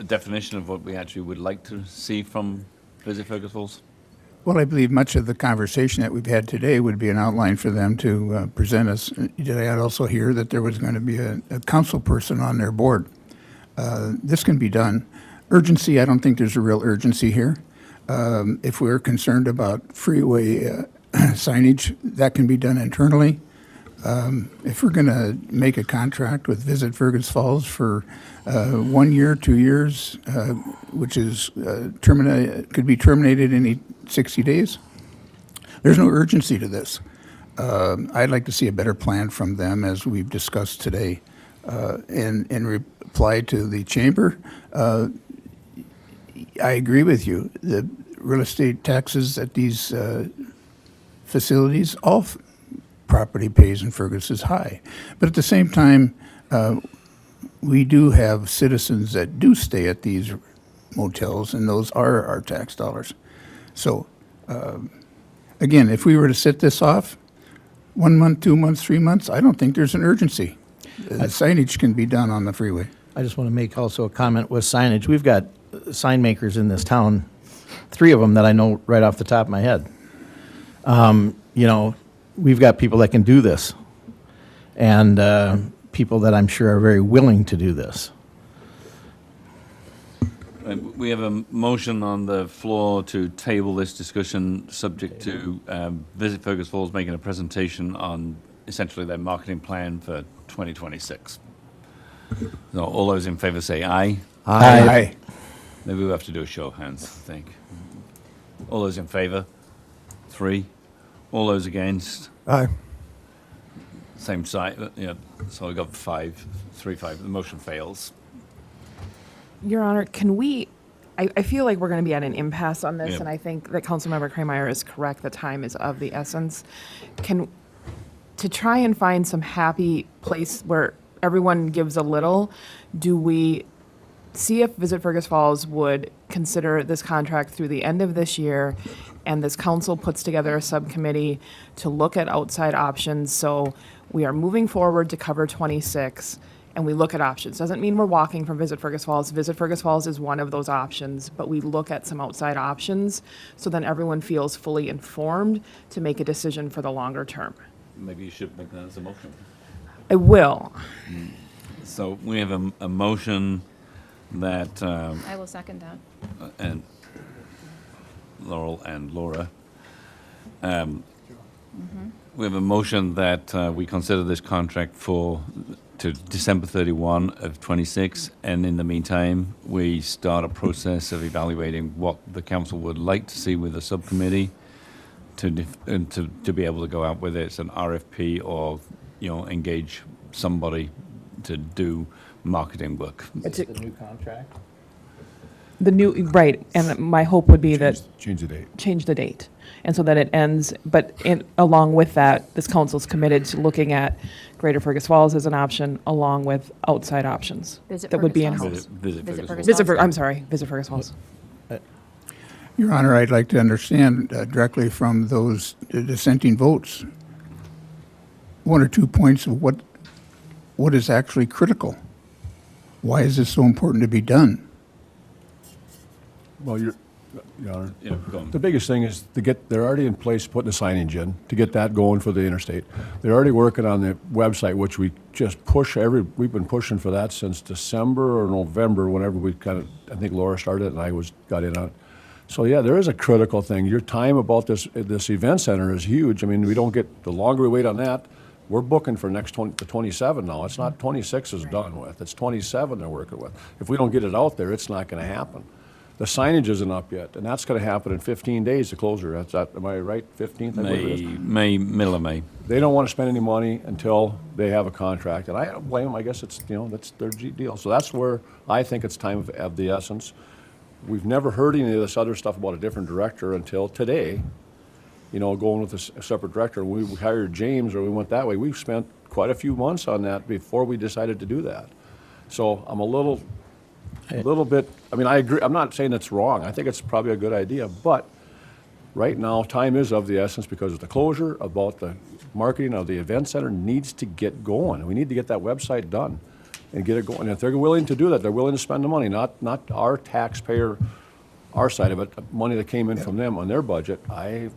definition of what we actually would like to see from Visit Fergus Falls? Well, I believe much of the conversation that we've had today would be an outline for them to present us. Did I also hear that there was going to be a council person on their board? This can be done. Urgency, I don't think there's a real urgency here. If we're concerned about freeway signage, that can be done internally. If we're going to make a contract with Visit Fergus Falls for 1 year, 2 years, which is could be terminated any 60 days, there's no urgency to this. I'd like to see a better plan from them, as we've discussed today. In reply to the chamber, I agree with you. The real estate taxes at these facilities, all property pays in Fergus is high. But at the same time, we do have citizens that do stay at these motels, and those are our tax dollars. So, again, if we were to set this off 1 month, 2 months, 3 months, I don't think there's an urgency. The signage can be done on the freeway. I just want to make also a comment with signage. We've got sign makers in this town, 3 of them that I know right off the top of my head. You know, we've got people that can do this, and people that I'm sure are very willing to do this. We have a motion on the floor to table this discussion, subject to Visit Fergus Falls making a presentation on essentially their marketing plan for 2026. So all those in favor say aye. Aye. Maybe we have to do a show of hands, I think. All those in favor? 3. All those against? Aye. Same side. Yeah. So we got 5, 3, 5. The motion fails. Your Honor, can we, I feel like we're going to be at an impasse on this, Yeah. and I think that Councilmember Krameyer is correct. The time is of the essence. To try and find some happy place where everyone gives a little, do we see if Visit Fergus Falls would consider this contract through the end of this year, and this council puts together a subcommittee to look at outside options? So we are moving forward to cover 26, and we look at options. Doesn't mean we're walking from Visit Fergus Falls. Visit Fergus Falls is one of those options, but we look at some outside options, so then everyone feels fully informed to make a decision for the longer term. Maybe you should make that as a motion. I will. So we have a motion that, I will second that. and Laurel and Laura. We have a motion that we consider this contract to December 31 of 26, and in the meantime, we start a process of evaluating what the council would like to see with the subcommittee to be able to go out with it. It's an RFP, or, engage somebody to do marketing work. It's the new contract? Right, and my hope would be that Change the date. change the date, and so that it ends, but along with that, this council's committed to looking at Greater Fergus Falls as an option, along with outside options Visit that would be Fergus in-house. Visit Fergus Falls. Visit Fergus Falls. Your Honor, I'd like to understand directly from those dissenting votes 1 or 2 points of what is actually critical. Why is this so important to be done? Well, Your Honor, Yeah, go on. the biggest thing is they're already in place putting the signage in to get that going for the interstate. They're already working on the website, which we just we've been pushing for that since December or November, whenever I think Laura started it and I got in on it. So yeah, there is a critical thing. Your time about this event center is huge. I mean, the longer we wait on that, we're booking for the 27 now. It's not 26 is done with. It's 27 they're working with. If we don't get it out there, it's not going to happen. The signage isn't up yet, and that's going to happen in 15 days, the closure. Am I right? 15th? I believe it is. Middle of May. They don't want to spend any money until they have a contract, and I don't blame them. I guess it's, that's their deal. So that's where I think it's time of the essence. We've never heard any of this other stuff about a different director until today, going with a separate director. When we hired James, or we went that way, we've spent quite a few months on that before we decided to do that. So I'm a little bit, I agree. I'm not saying it's wrong. I think it's probably a good idea, but right now, time is of the essence because of the closure, about the marketing of the event center needs to get going. We need to get that website done and get it going. And if they're willing to do that, they're willing to spend the money, not our taxpayer, our side of it, money that came in from them on their budget. I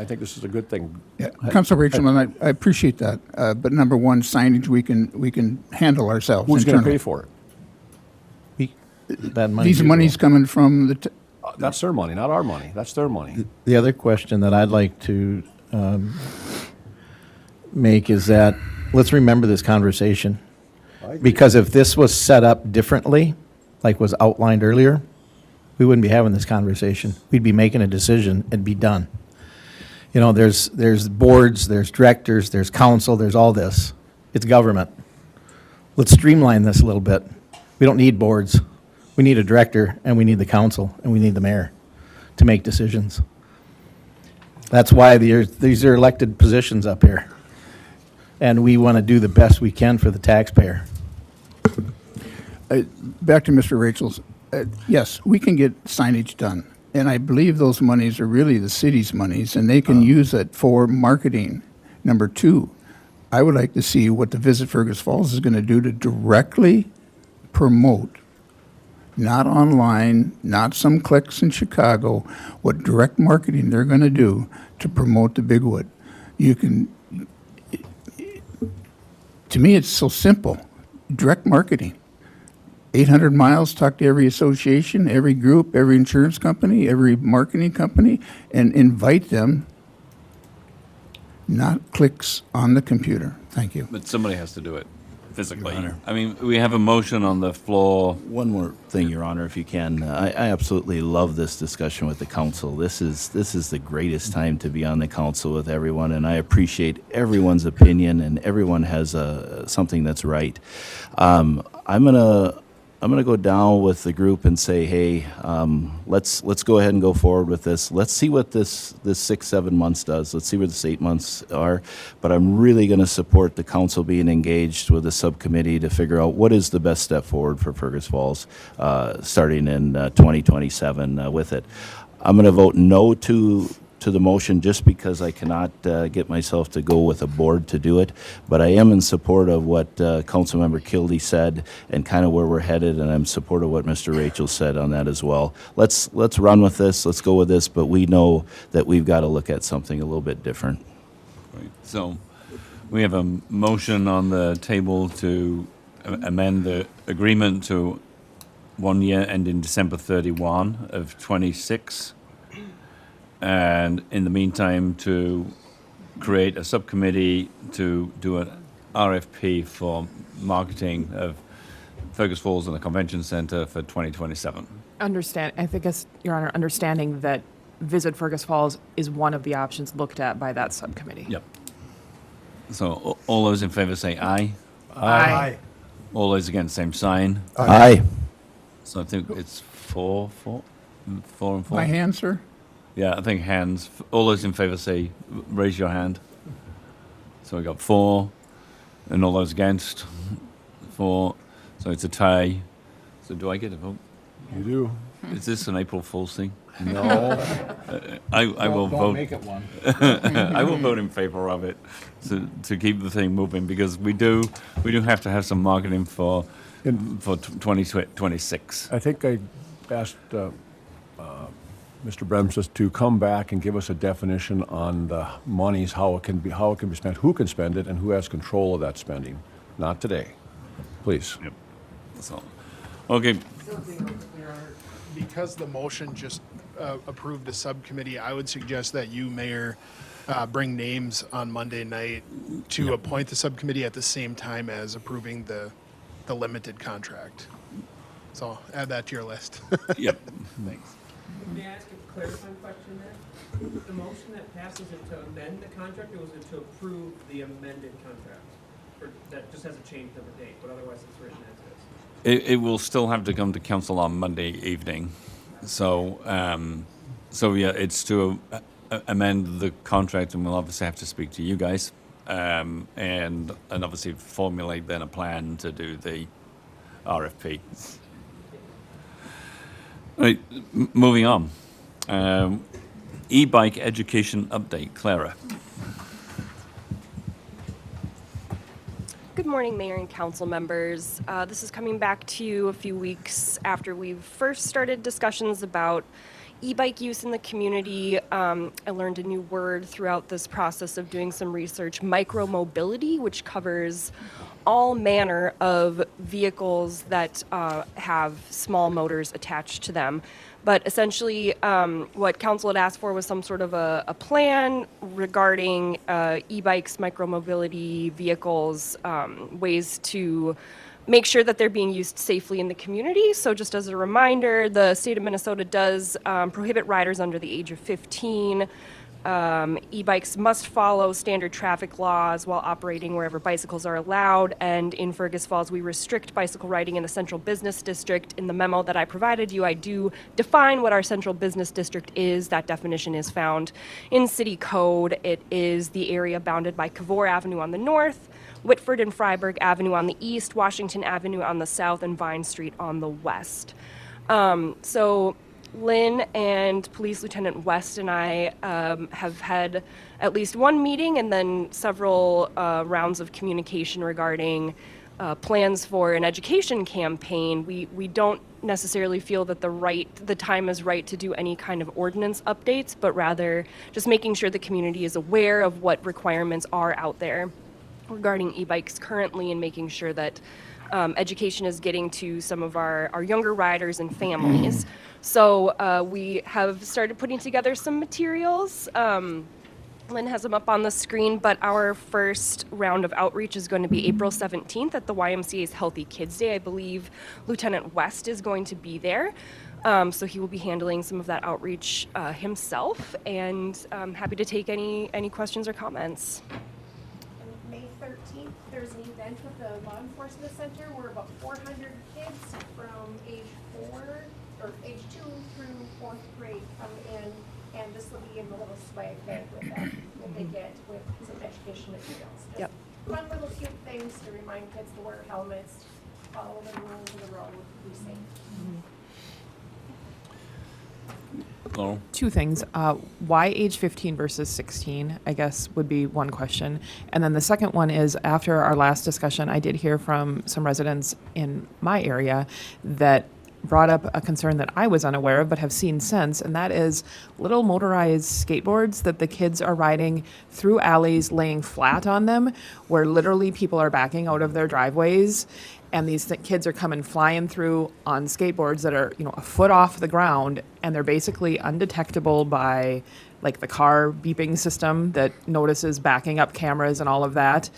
think this is a good thing. Yeah, Councilor Rachel, I appreciate that. But number one, signage we can handle ourselves. Who's going to internally. pay for it? that money. These do monies go. coming from the, That's their money, not our money. That's their money. The other question that I'd like to make is that, let's remember this conversation. Because if this was set up differently, like was outlined earlier, we wouldn't be having this conversation. We'd be making a decision and be done. You know, there's boards, there's directors, there's council, there's all this. It's government. Let's streamline this a little bit. We don't need boards. We need a director, and we need the council, and we need the mayor to make decisions. That's why these are elected positions up here. And we want to do the best we can for the taxpayer. back to Mr. Rachel's, yes, we can get signage done. And I believe those monies are really the city's monies, and they can use it for marketing. Number two, I would like to see what the Visit Fergus Falls is going to do to directly promote, not online, not some clicks in Chicago, what direct marketing they're going to do to promote the Big Wood. You can, to me, it's so simple. Direct marketing. 800 miles, talk to every association, every group, every insurance company, every marketing company, and invite them, not clicks on the computer. Thank you. But somebody has to do it physically. I mean, we have a motion on the floor. One more thing, Your Honor, if you can. I absolutely love this discussion with the council. This is the greatest time to be on the council with everyone, and I appreciate everyone's opinion, and everyone has something that's right. I'm gonna go down with the group and say, hey, let's go ahead and go forward with this. Let's see what this 6-7 months does. Let's see where this 8 months are. But I'm really gonna support the council being engaged with the subcommittee to figure out what is the best step forward for Fergus Falls, starting in 2027 with it. I'm gonna vote no to the motion just because I cannot get myself to go with a board to do it. But I am in support of what Councilmember Kildee said and kind of where we're headed, and I'm in support of what Mr. Rachel said on that as well. Let's run with this, let's go with this, but we know that we've got to look at something a little bit different. Right. So we have a motion on the table to amend the agreement to 1 year ending December 31 of 26. And in the meantime, to create a subcommittee to do an RFP for marketing of Fergus Falls and the Convention Center for 2027. I think, Your Honor, understanding that Visit Fergus Falls is one of the options looked at by that subcommittee. Yep. So all those in favor say aye. Aye. All those against, same sign. Aye. So I think it's four and four. My hand, sir? Yeah, I think hands. All those in favor say, raise your hand. So we got 4, and all those against, 4. So it's a tie. So do I get a vote? You do. Is this an April Fool's thing? No. I will vote. Don't make it one. I will vote in favor of it to keep the thing moving, because we do have to have some marketing for 2026. I think I asked Mr. Bremses to come back and give us a definition on the monies, how it can be spent, who can spend it, and who has control of that spending. Not today, please. Yep. So, okay. Because the motion just approved a subcommittee, I would suggest that you, Mayor, bring names on Monday night to appoint the subcommittee at the same time as approving the limited contract. So add that to your list. Yep. Thanks. May I ask a clarifying question there? The motion that passes it to amend the contract, or was it to approve the amended contract? Or that just has a change of the date, but otherwise it's written as is? It will still have to come to council on Monday evening. So, yeah, it's to amend the contract, and we'll obviously have to speak to you guys, and obviously formulate then a plan to do the RFP. Right, moving on. E-bike education update, Clara. Good morning, Mayor and Council members. This is coming back to you a few weeks after we've first started discussions about E-bike use in the community, I learned a new word throughout this process of doing some research, micromobility, which covers all manner of vehicles that have small motors attached to them. But essentially, what council had asked for was some sort of a plan regarding e-bikes, micromobility vehicles, ways to make sure that they're being used safely in the community. So just as a reminder, the state of Minnesota does prohibit riders under the age of 15. E-bikes must follow standard traffic laws while operating wherever bicycles are allowed. And in Fergus Falls, we restrict bicycle riding in the central business district. In the memo that I provided you, I do define what our central business district is. That definition is found in city code. It is the area bounded by Cavour Avenue on the north, Whitford and Freiburg Avenue on the east, Washington Avenue on the south, and Vine Street on the west. So Lynn and Police Lieutenant West and I have had at least one meeting and then several rounds of communication regarding plans for an education campaign. We don't necessarily feel that the time is right to do any kind of ordinance updates, but rather just making sure the community is aware of what requirements are out there regarding e-bikes currently, and making sure that education is getting to some of our younger riders and families. So we have started putting together some materials. Lynn has them up on the screen, but our first round of outreach is going to be April 17th at the YMCA's Healthy Kids Day. I believe Lieutenant West is going to be there. So he will be handling some of that outreach himself, and I'm happy to take any questions or comments. May 13th, there's an event with the Law Enforcement Center where about 400 kids from age 2 through 4th grade come in, and this will be in the little swag bag with them that they get with some education materials. Just fun little cute things to remind kids to wear helmets, follow the rules of the road, be safe. Laurel? Two things. Why age 15 versus 16, I guess, would be one question. And then the second one is, after our last discussion, I did hear from some residents in my area that brought up a concern that I was unaware of but have seen since, and that is little motorized skateboards that the kids are riding through alleys, laying flat on them, where literally people are backing out of their driveways, and these kids are coming flying through on skateboards that are, a foot off the ground, and they're basically undetectable by like the car beeping system that notices backing up cameras and all of that.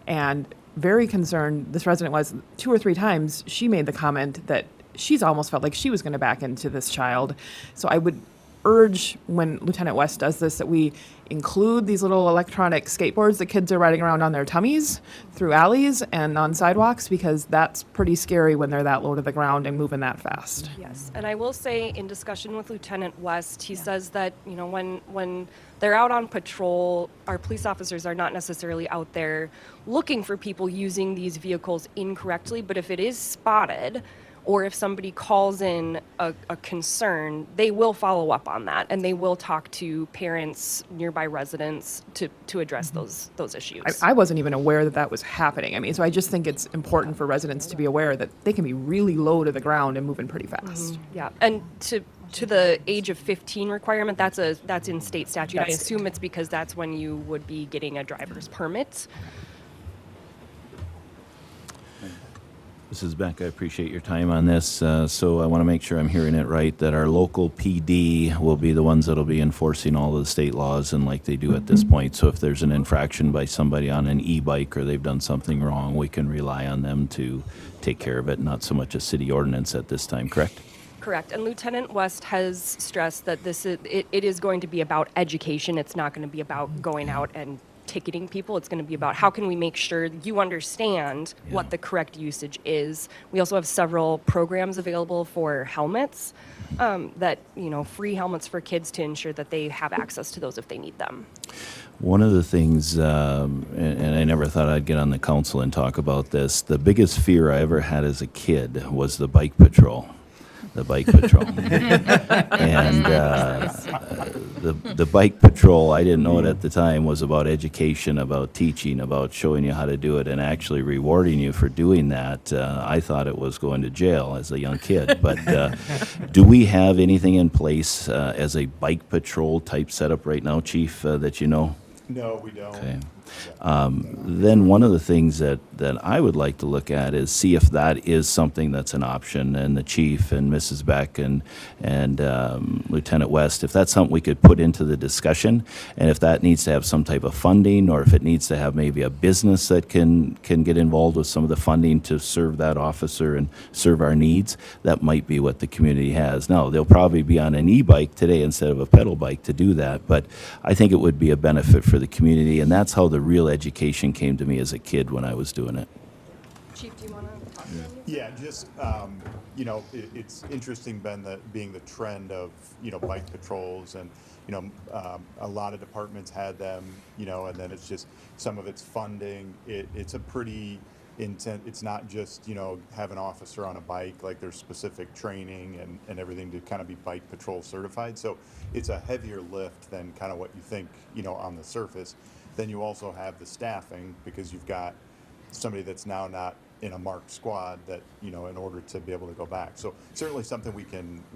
And very concerned, this resident was 2 or 3 times, she made the comment that she's almost felt like she was going to back into this child. So I would urge, when Lieutenant West does this, that we include these little electronic skateboards that kids are riding around on their tummies through alleys and on sidewalks, because that's pretty scary when they're that low to the ground and moving that fast. Yes, and I will say, in discussion with Lieutenant West, he says that, when they're out on patrol, our police officers are not necessarily out there looking for people using these vehicles incorrectly, but if it is spotted, or if somebody calls in a concern, they will follow up on that, and they will talk to parents, nearby residents, to address those issues. I wasn't even aware that was happening. I mean, so I just think it's important for residents to be aware that they can be really low to the ground and moving pretty fast. Yeah, and to the age of 15 requirement, that's in state statute. I assume it's because that's when you would be getting a driver's permit. Mrs. Beck, I appreciate your time on this. So I want to make sure I'm hearing it right, that our local PD will be the ones that will be enforcing all of the state laws, and like they do at this point. So if there's an infraction by somebody on an e-bike or they've done something wrong, we can rely on them to take care of it, not so much a city ordinance at this time, correct? Correct. And Lieutenant West has stressed that it is going to be about education. It's not going to be about going out and ticketing people. It's going to be about how can we make sure you understand what the correct usage is. We also have several programs available for helmets, that, free helmets for kids to ensure that they have access to those if they need them. One of the things, and I never thought I'd get on the council and talk about this, the biggest fear I ever had as a kid was the bike patrol. And the bike patrol, I didn't know it at the time, was about education, about teaching, about showing you how to do it, and actually rewarding you for doing that. I thought it was going to jail as a young kid. But do we have anything in place as a bike patrol type setup right now, Chief, that you know? No, we don't. Okay. Then one of the things that I would like to look at is see if that is something that's an option, and the chief and Mrs. Beck and Lieutenant West, if that's something we could put into the discussion, and if that needs to have some type of funding, or if it needs to have maybe a business that can get involved with some of the funding to serve that officer and serve our needs, that might be what the community has. Now, they'll probably be on an e-bike today instead of a pedal bike to do that, but I think it would be a benefit for the community, and that's how the real education came to me as a kid when I was doing it. Chief, do you want to talk? Yeah, just, you know, it's interesting, Ben, that being the trend of, you know, bike patrols and, you know, a lot of departments had them, you know, and then it's just some of it's funding. It's a pretty intense, it's not just, you know, have an officer on a bike, like there's specific training and everything to kind of be bike patrol certified. So it's a heavier lift than kind of what you think, you know, on the surface. Then you also have the staffing, because you've got somebody that's now not in a marked squad that, you know, in order to be able to go back. So certainly something we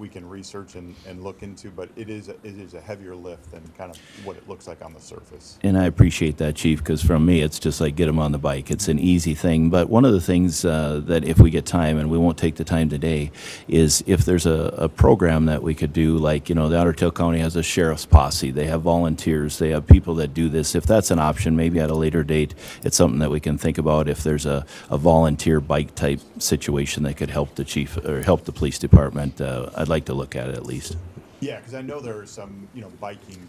can research and look into, but it is a heavier lift than kind of what it looks like on the surface. And I appreciate that, Chief, because from me, it's just like get them on the bike. It's an easy thing. But one of the things that if we get time, and we won't take the time today, is if there's a program that we could do, like, you know, the Otter Tail County has a sheriff's posse. They have volunteers. They have people that do this. If that's an option, maybe at a later date, it's something that we can think about. If there's a volunteer bike type situation that could help the chief or help the police department, I'd like to look at it at least. Yeah, because I know there are some, you know, biking,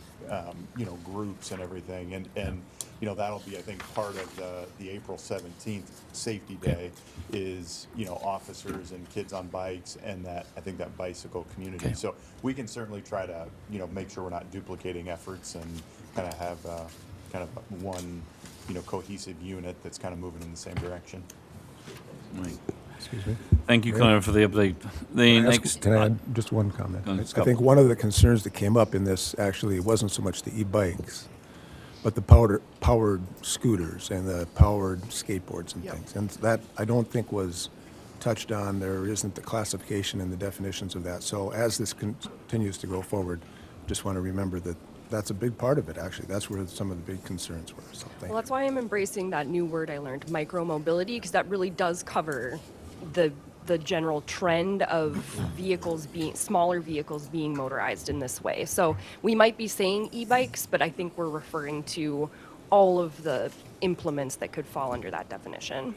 you know, groups and everything, and you know, that'll be, I think, part of the April 17th Safety Day is, you know, officers and kids on bikes, and that, I think, that bicycle community. Okay. So we can certainly try to, you know, make sure we're not duplicating efforts and kind of have kind of one, you know, cohesive unit that's kind of moving in the same direction. Right. Excuse me. Thank you, Connor, for the update. The next. Can I add just one comment? Go ahead, I Scott. think one of the concerns that came up in this actually wasn't so much the e-bikes, but the powered scooters and the powered skateboards and things. And that, I don't think, was touched on. There isn't the classification and the definitions of that. So as this continues to go forward, just want to remember that that's a big part of it, actually. That's where some of the big concerns were. So thank Well, that's why I'm embracing that new word I learned, micromobility, because that really does cover the general trend of smaller vehicles being motorized in this way. So we might be saying e-bikes, but I think we're referring to all of the implements that could fall under that definition.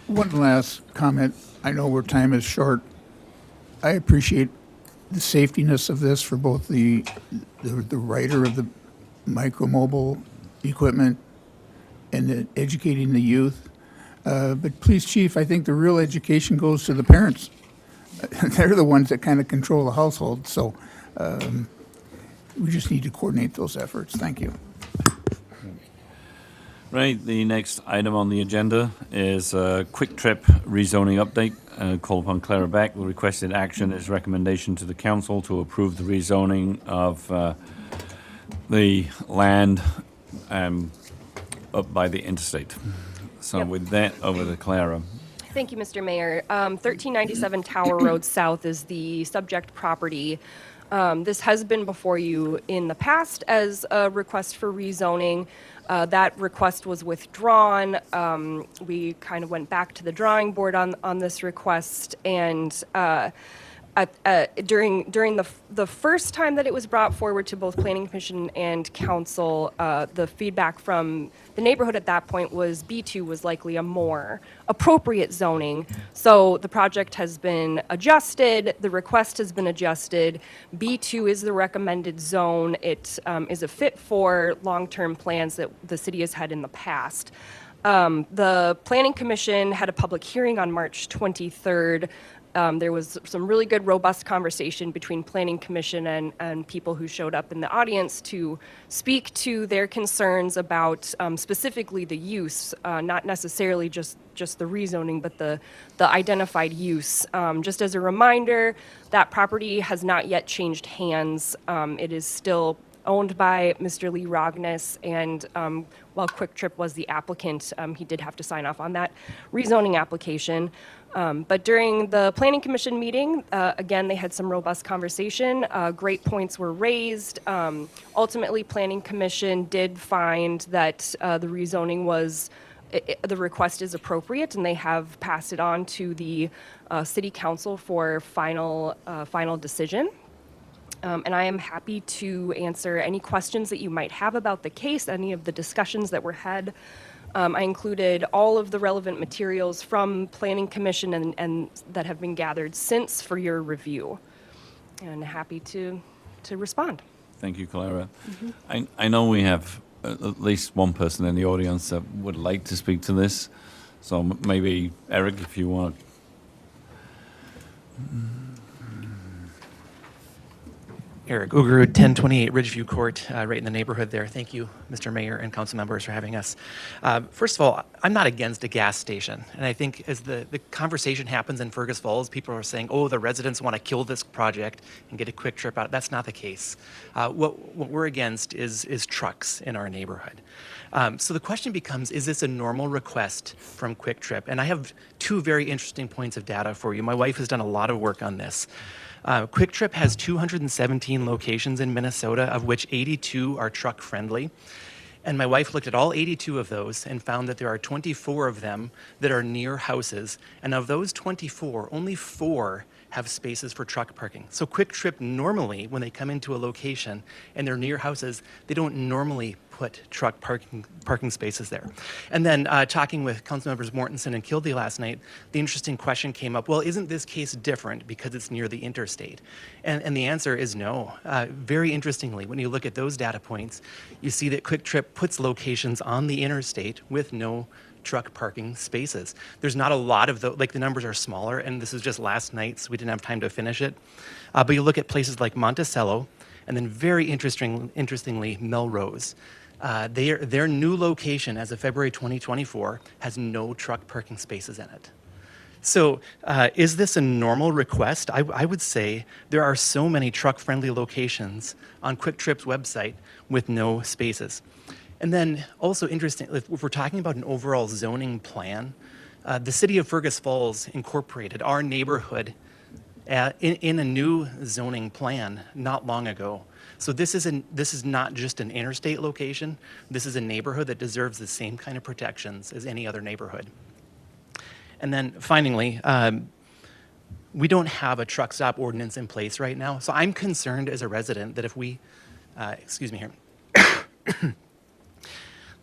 One last comment. I know our time is short. I appreciate the safetiness of this for both the rider of the micromobile equipment and educating the youth. But please, Chief, I think the real education goes to the parents. They're the ones that kind of control the household. So we just need to coordinate those efforts. Thank you. Right, the next item on the agenda is a quick trip rezoning update. Call upon Clara Beck. The requested action is recommendation to the council to approve the rezoning of the land up by the interstate. So with that, over to Clara. Thank you, Mr. Mayor. 1397 Tower Road South is the subject property. This has been before you in the past as a request for rezoning. That request was withdrawn. We kind of went back to the drawing board on this request, and during the first time that it was brought forward to both Planning Commission and Council, the feedback from the neighborhood at that point was B2 was likely a more appropriate zoning. So the project has been adjusted, the request has been adjusted. B2 is the recommended zone. It is a fit for long-term plans that the city has had in the past. The Planning Commission had a public hearing on March 23rd. there was some really good, robust conversation between Planning Commission and people who showed up in the audience to speak to their concerns about specifically the use, not necessarily just the rezoning, but the identified use. Just as a reminder, that property has not yet changed hands. It is still owned by Mr. Lee Rogness, and while Quick Trip was the applicant, he did have to sign off on that rezoning application. But during the Planning Commission meeting, again, they had some robust conversation. Great points were raised. Ultimately, Planning Commission did find that the rezoning was, the request is appropriate, and they have passed it on to the City Council for final decision. And I am happy to answer any questions that you might have about the case, any of the discussions that were had. I included all of the relevant materials from Planning Commission and that have been gathered since for your review. And happy to respond. Thank you, Clara. I know we have at least one person in the audience that would like to speak to this. So maybe, Eric, if you want. Eric Ugrud, 1028 Ridgeview Court, right in the neighborhood there. Thank you, Mr. Mayor and council members, for having us. First of all, I'm not against a gas station. And I think as the conversation happens in Fergus Falls, people are saying, oh, the residents want to kill this project and get a Quick Trip out. That's not the case. What we're against is trucks in our neighborhood. So the question becomes, is this a normal request from Quick Trip? And I have two very interesting points of data for you. My wife has done a lot of work on this. Quick Trip has 217 locations in Minnesota, of which 82 are truck friendly. And my wife looked at all 82 of those and found that there are 24 of them that are near houses. And of those 24, only 4 have spaces for truck parking. So Quick Trip normally, when they come into a location and they're near houses, they don't normally put truck parking spaces there. And then talking with Councilmembers Mortensen and Kildee last night, the interesting question came up, well, isn't this case different because it's near the interstate? And the answer is no. Very interestingly, when you look at those data points, you see that Quick Trip puts locations on the interstate with no truck parking spaces. There's not a lot of the numbers are smaller, and this is just last night, so we didn't have time to finish it. But you look at places like Monticello, and then very interestingly, Melrose. Their new location as of February 2024 has no truck parking spaces in it. So is this a normal request? I would say there are so many truck-friendly locations on Quick Trip's website with no spaces. And then also interesting, if we're talking about an overall zoning plan, the city of Fergus Falls incorporated our neighborhood in a new zoning plan not long ago. So this is not just an interstate location. This is a neighborhood that deserves the same kind of protections as any other neighborhood. And then finally, we don't have a truck stop ordinance in place right now. So I'm concerned as a resident that if we, excuse me here,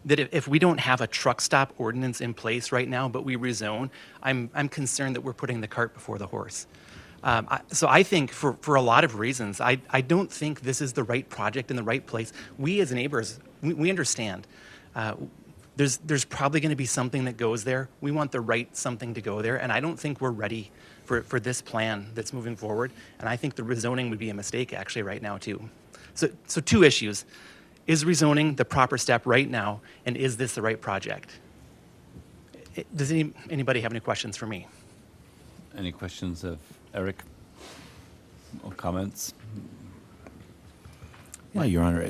that if we don't have a truck stop ordinance in place right now, but we rezone, I'm concerned that we're putting the cart before the horse. So I think for a lot of reasons, I don't think this is the right project in the right place. We as neighbors, we understand. There's probably going to be something that goes there. We want the right something to go there, and I don't think we're ready for this plan that's moving forward. And I think the rezoning would be a mistake actually right now too. So two issues. Is rezoning the proper step right now, and is this the right project? Does anybody have any questions for me? Any questions of Eric or comments? Yeah, Your Honor,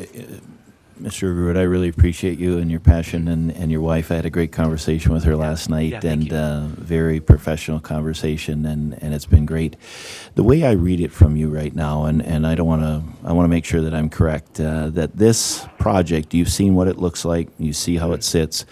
Mr. Ugrud, I really appreciate you and your passion and your wife. I had a great conversation with her last night, and very professional conversation, and it's been great. The way I read it from you right now, and I want to make sure that I'm correct, that this project, you've seen what it looks like, you see how it sits.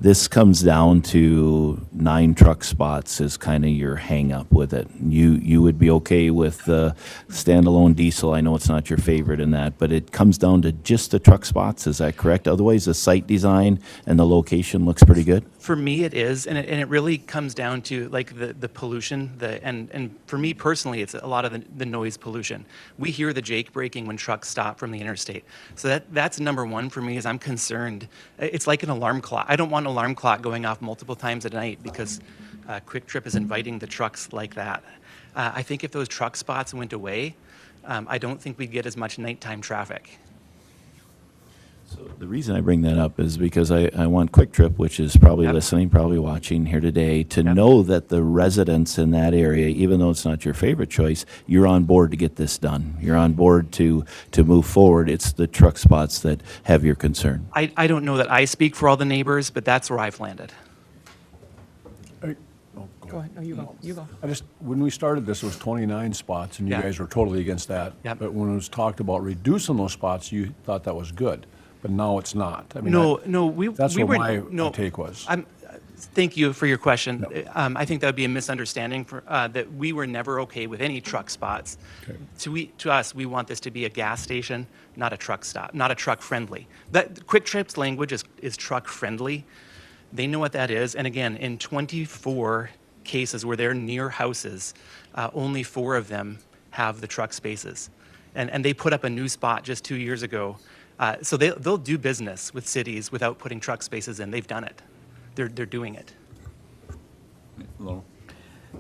This comes down to 9 truck spots is kind of your hang up with it. You would be okay with the standalone diesel. I know it's not your favorite in that, but it comes down to just the truck spots. Is that correct? Otherwise, the site design and the location looks pretty good? For me, it is, and it really comes down to like the pollution, and for me personally, it's a lot of the noise pollution. We hear the jake braking when trucks stop from the interstate. So that's number one for me, is I'm concerned. It's like an alarm clock. I don't want an alarm clock going off multiple times a night because Quick Trip is inviting the trucks like that. I think if those truck spots went away, I don't think we'd get as much nighttime traffic. The reason I bring that up is because I want Quick Trip, which is probably Yep. listening, probably watching here today, to know that the residents in that area, even though it's not your favorite choice, you're on board to get this done. You're on board to move forward. It's the truck spots that have your concern. I don't know that I speak for all the neighbors, but that's where I've landed. Go ahead. No, you go. You go. When we started this, it was 29 spots, and you Yeah. guys were totally against that. Yep. But when it was talked about reducing those spots, you thought that was good, but now it's not. I mean, that's we what were, my take was. Thank you for your question. I think that would be a misunderstanding that we were never okay with any truck spots. Okay. To us, we want this to be a gas station, not a truck stop, not a truck friendly. That Quick Trip's language is truck friendly. They know what that is. And again, in 24 cases where they're near houses, only 4 of them have the truck spaces. And they put up a new spot just 2 years ago. So they'll do business with cities without putting truck spaces in. They've done it. They're doing it. Laurel?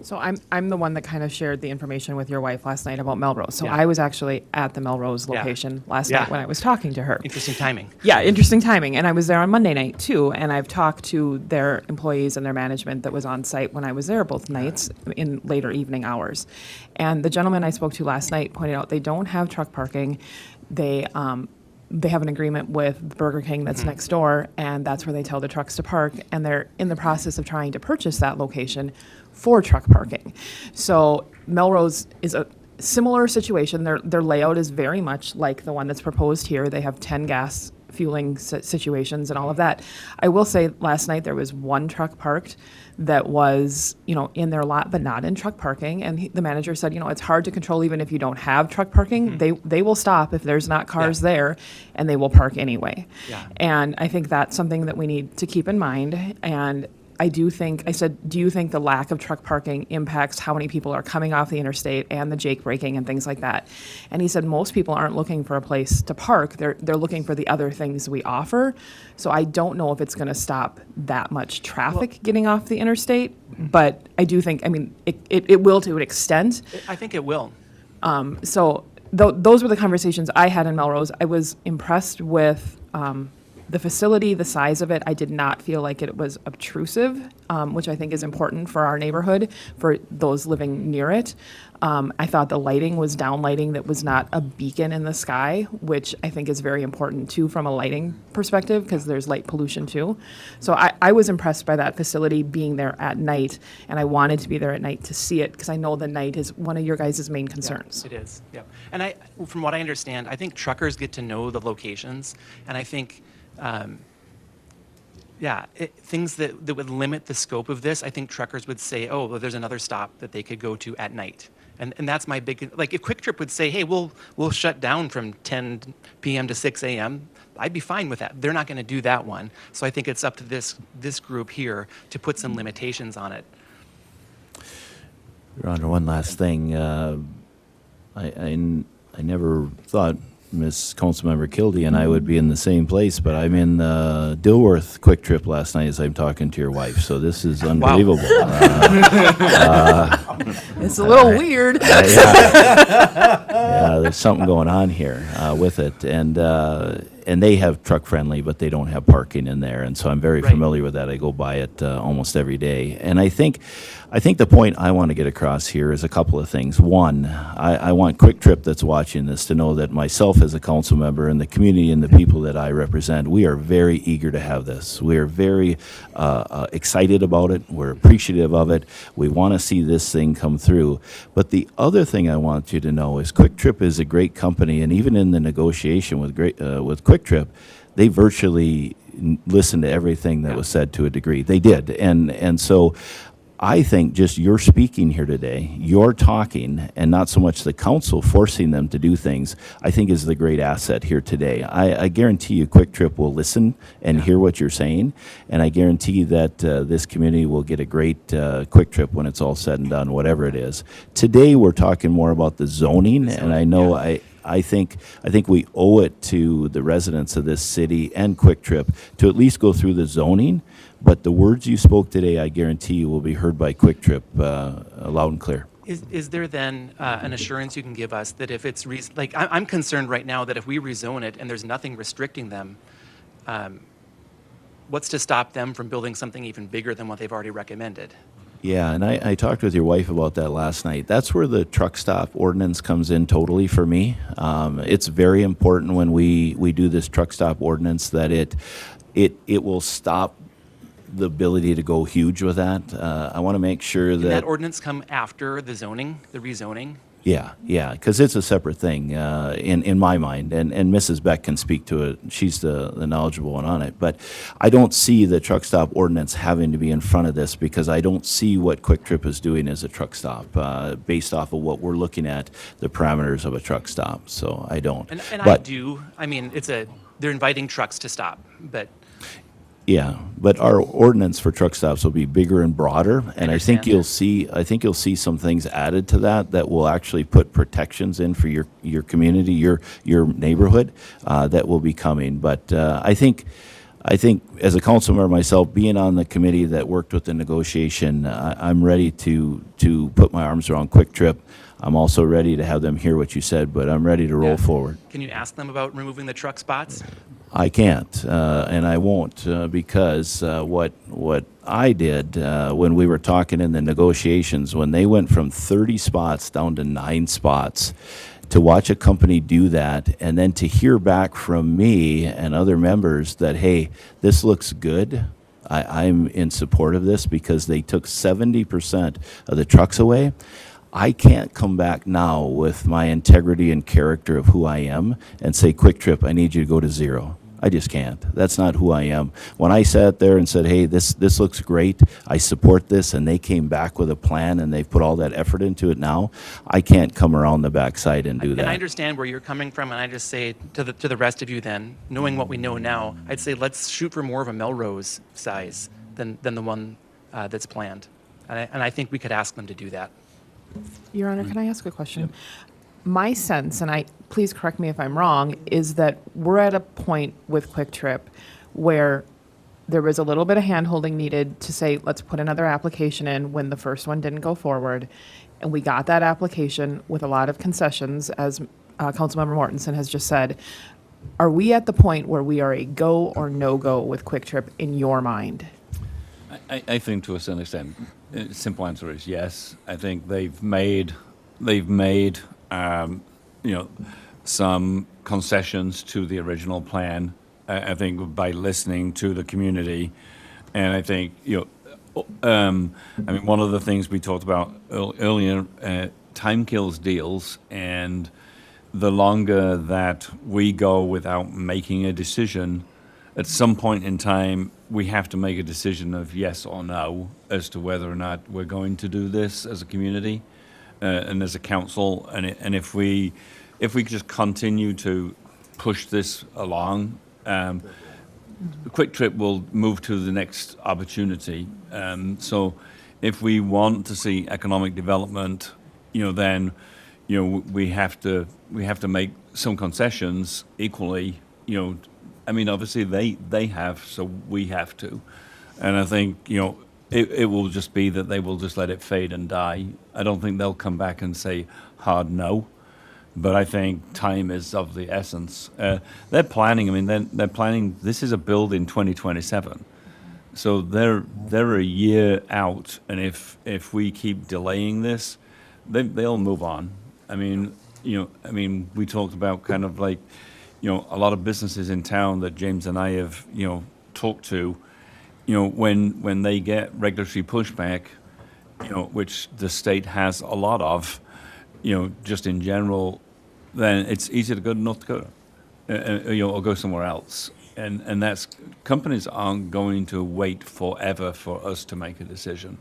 So I'm the one that kind of shared the information with your wife last night about Melrose. So Yeah. I was actually at the Melrose Yeah. location last Yeah. night when I was talking to her. Interesting timing. Yeah, interesting timing. And I was there on Monday night too. And I've talked to their employees and their management that was on site when I was there both nights in later evening hours. And the gentleman I spoke to last night pointed out they don't have truck parking. They have an agreement with Burger King that's next door, and that's where they tell the trucks to park. And they're in the process of trying to purchase that location for truck parking. So Melrose is a similar situation. Their layout is very much like the one that's proposed here. They have 10 gas fueling situations and all of that. I will say last night there was one truck parked that was, in their lot, but not in truck parking. And the manager said, it's hard to control even if you don't have truck parking. They will stop if there's not cars there, and they will park anyway. Yeah. And I think that's something that we need to keep in mind. And I said, do you think the lack of truck parking impacts how many people are coming off the interstate and the Jake braking and things like that? And he said, most people aren't looking for a place to park. They're looking for the other things we offer. So I don't know if it's going to stop that much traffic getting off the interstate, but I do think, it will to an extent. I think it will. So those were the conversations I had in Melrose. I was impressed with the facility, the size of it. I did not feel like it was obtrusive, which I think is important for our neighborhood, for those living near it. I thought the lighting was down lighting that was not a beacon in the sky, which I think is very important too from a lighting perspective, because there's light pollution too. So I was impressed by that facility being there at night, and I wanted to be there at night to see it, because I know the night is one of your guys' main concerns. It is, yeah. And from what I understand, I think truckers get to know the locations, and I think, things that would limit the scope of this, I think truckers would say, oh, well, there's another stop that they could go to at night. And that's my big, like if Quick Trip would say, hey, we'll shut down from 10 p.m. to 6 a.m., I'd be fine with that. They're not going to do that one. So I think it's up to this group here to put some limitations on it. Your Honor, one last thing. I never thought Ms. Councilmember Kildee and I would be in the same place, but I'm in Dilworth Quick Trip last night as I'm talking to your wife, so this is unbelievable. It's a little weird. Yeah, there's something going on here with it, and they have truck friendly, but they don't have parking in there, and so I'm very familiar with that. I go by it almost every day, and I think the point I want to get across here is a couple of things. One, I want Quick Trip that's watching this to know that myself as a council member and the community and the people that I represent, we are very eager to have this. We are very excited about it. We're appreciative of it. We want to see this thing come through. But the other thing I want you to know is Quick Trip is a great company, and even in the negotiation with Quick Trip, they virtually listened to everything that was said to a degree. They did, and so I think just your speaking here today, your talking, and not so much the council forcing them to do things, I think is the great asset here today. I guarantee you Quick Trip will listen and hear what you're saying, and I guarantee that this community will get a great Quick Trip when it's all said and done, whatever it is. Today we're talking more about the zoning, and I know I think we owe it to the residents of this city and Quick Trip to at least go through the zoning. But the words you spoke today, I guarantee you, will be heard by Quick Trip loud and clear. Is there then an assurance you can give us that if it's, like, I'm concerned right now that if we rezone it and there's nothing restricting them, what's to stop them from building something even bigger than what they've already recommended? Yeah, and I talked with your wife about that last night. That's where the truck stop ordinance comes in totally for me. It's very important when we do this truck stop ordinance that it will stop the ability to go huge with that. I want to make sure Can that ordinance come after the zoning, the rezoning? Yeah, because it's a separate thing in my mind, and Mrs. Beck can speak to it. She's the knowledgeable one on it. But I don't see the truck stop ordinance having to be in front of this because I don't see what Quick Trip is doing as a truck stop based off of what we're looking at, the parameters of a truck stop. So I don't. And but, I do. I mean, they're inviting trucks to stop, but. Yeah, but our ordinance for truck stops will be bigger and broader, and I think you'll see some things added to that will actually put protections in for your community, your neighborhood, that will be coming. But I think as a council member myself, being on the committee that worked with the negotiation, I'm ready to put my arms around Quick Trip. I'm also ready to have them hear what you said, but I'm ready to roll forward. Can you ask them about removing the truck spots? I can't, and I won't, because what I did when we were talking in the negotiations, when they went from 30 spots down to 9 spots, to watch a company do that, and then to hear back from me and other members that, hey, this looks good, I'm in support of this because they took 70% of the trucks away. I can't come back now with my integrity and character of who I am and say, Quick Trip, I need you to go to 0. I just can't. That's not who I am. When I sat there and said, hey, this looks great, I support this, and they came back with a plan and they've put all that effort into it now, I can't come around the backside and do that. And I understand where you're coming from, and I just say to the rest of you then, knowing what we know now, I'd say let's shoot for more of a Melrose size than the one that's planned. And I think we could ask them to do that. Your Honor, can I ask a question? My sense, and please correct me if I'm wrong, is that we're at a point with Quick Trip where there was a little bit of hand-holding needed to say, let's put another application in when the first one didn't go forward. And we got that application with a lot of concessions, as Councilmember Mortensen has just said. Are we at the point where we are a go or no-go with Quick Trip in your mind? I think to a certain extent, simple answer is yes. I think they've made some concessions to the original plan. I think by listening to the community, and I think one of the things we talked about earlier, time kills deals, and the longer that we go without making a decision, at some point in time, we have to make a decision of yes or no as to whether or not we're going to do this as a community and as a council. And if we just continue to push this along, Quick Trip will move to the next opportunity. So if we want to see economic development, then we have to make some concessions equally. Obviously they have, so we have to. And I think, it will just be that they will just let it fade and die. I don't think they'll come back and say hard no, but I think time is of the essence. They're planning, they're planning, this is a build in 2027. So they're a year out, and if we keep delaying this, they'll move on. We talked about kind of like, a lot of businesses in town that James and I have, talked to, when they get regulatory pushback, which the state has a lot of, just in general, then it's easier to go to North Dakota, or go somewhere else. And that's, companies aren't going to wait forever for us to make a decision.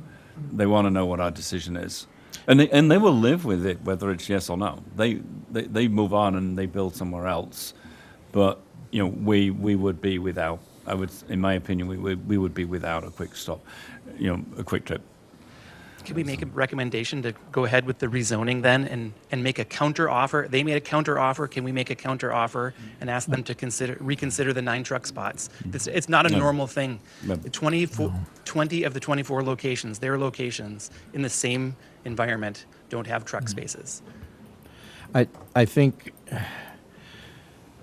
They want to know what our decision is. And they will live with it, whether it's yes or no. They move on and they build somewhere else. But we would be without. In my opinion, we would be without a quick stop, a Quick Trip. can we make a recommendation to go ahead with the rezoning then and make a counter offer? They made a counter offer. Can we make a counter offer and ask them to reconsider the 9 truck spots? It's not a normal thing. No. 20 of the 24 locations, their locations in the same environment, don't have truck spaces. I think,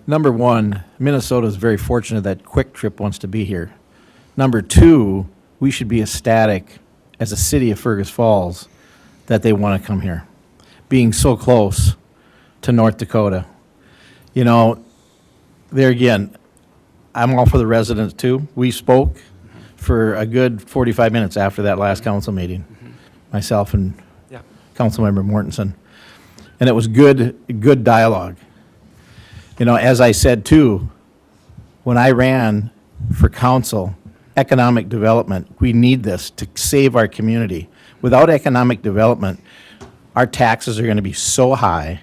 number one, Minnesota is very fortunate that Quick Trip wants to be here. Number two, we should be ecstatic as a city of Fergus Falls that they want to come here, being so close to North Dakota. You know, there again, I'm all for the residents too. We spoke for a good 45 minutes after that last council meeting, myself and Yeah. Councilmember Mortensen. And it was good dialogue. You know, as I said too, when I ran for council, economic development, we need this to save our community. Without economic development, our taxes are going to be so high,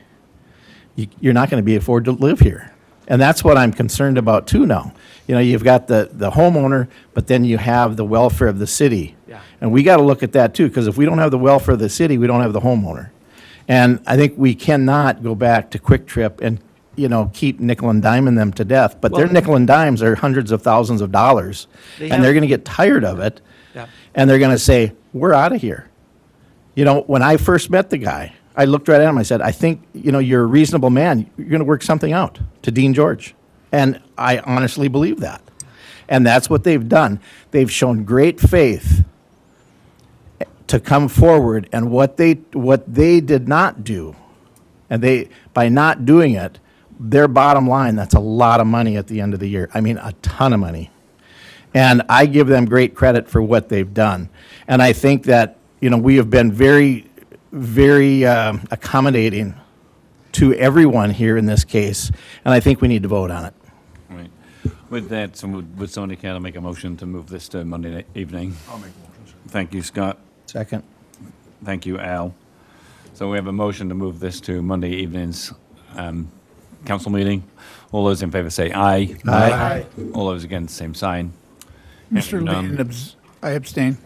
you're not going to be afford to live here. And that's what I'm concerned about too now. You know, you've got the homeowner, but then you have the welfare of the city. Yeah. And we got to look at that too, because if we don't have the welfare of the city, we don't have the homeowner. And I think we cannot go back to Quick Trip and, you know, keep nickel and diming them to death. But their Well- nickel and dimes are hundreds of thousands of dollars. And they're going to get tired of it. Yeah. And they're going to say, we're out of here. You know, when I first met the guy, I looked right at him. I said, I think, you know, you're a reasonable man. You're going to work something out, to Dean George. And I honestly believe that. And that's what they've done. They've shown great faith to come forward, and what they did not do, and by not doing it, their bottom line, that's a lot of money at the end of the year. I mean, a ton of money. And I give them great credit for what they've done. And I think that, you know, we have been very, very accommodating to everyone here in this case, and I think we need to vote on it. Right. With that, would somebody care to make a motion to move this to Monday evening? I'll make a motion, sir. Thank you, Scott. Second. Thank you, Al. So we have a motion to move this to Monday evening's council meeting. All those in favor say aye. Aye. All those against, same sign. Mr. Hearing none. Lane, I abstain.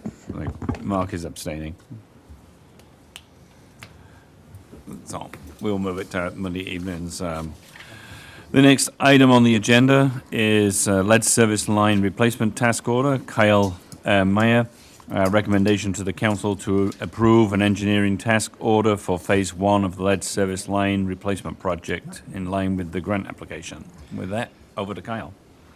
Mark is abstaining. So we'll move it to Monday evenings. The next item on the agenda is lead service line replacement task order. Kyle Meyer, recommendation to the council to approve an engineering task order for phase 1 of the lead service line replacement project in line with the grant application. With that, over to Kyle.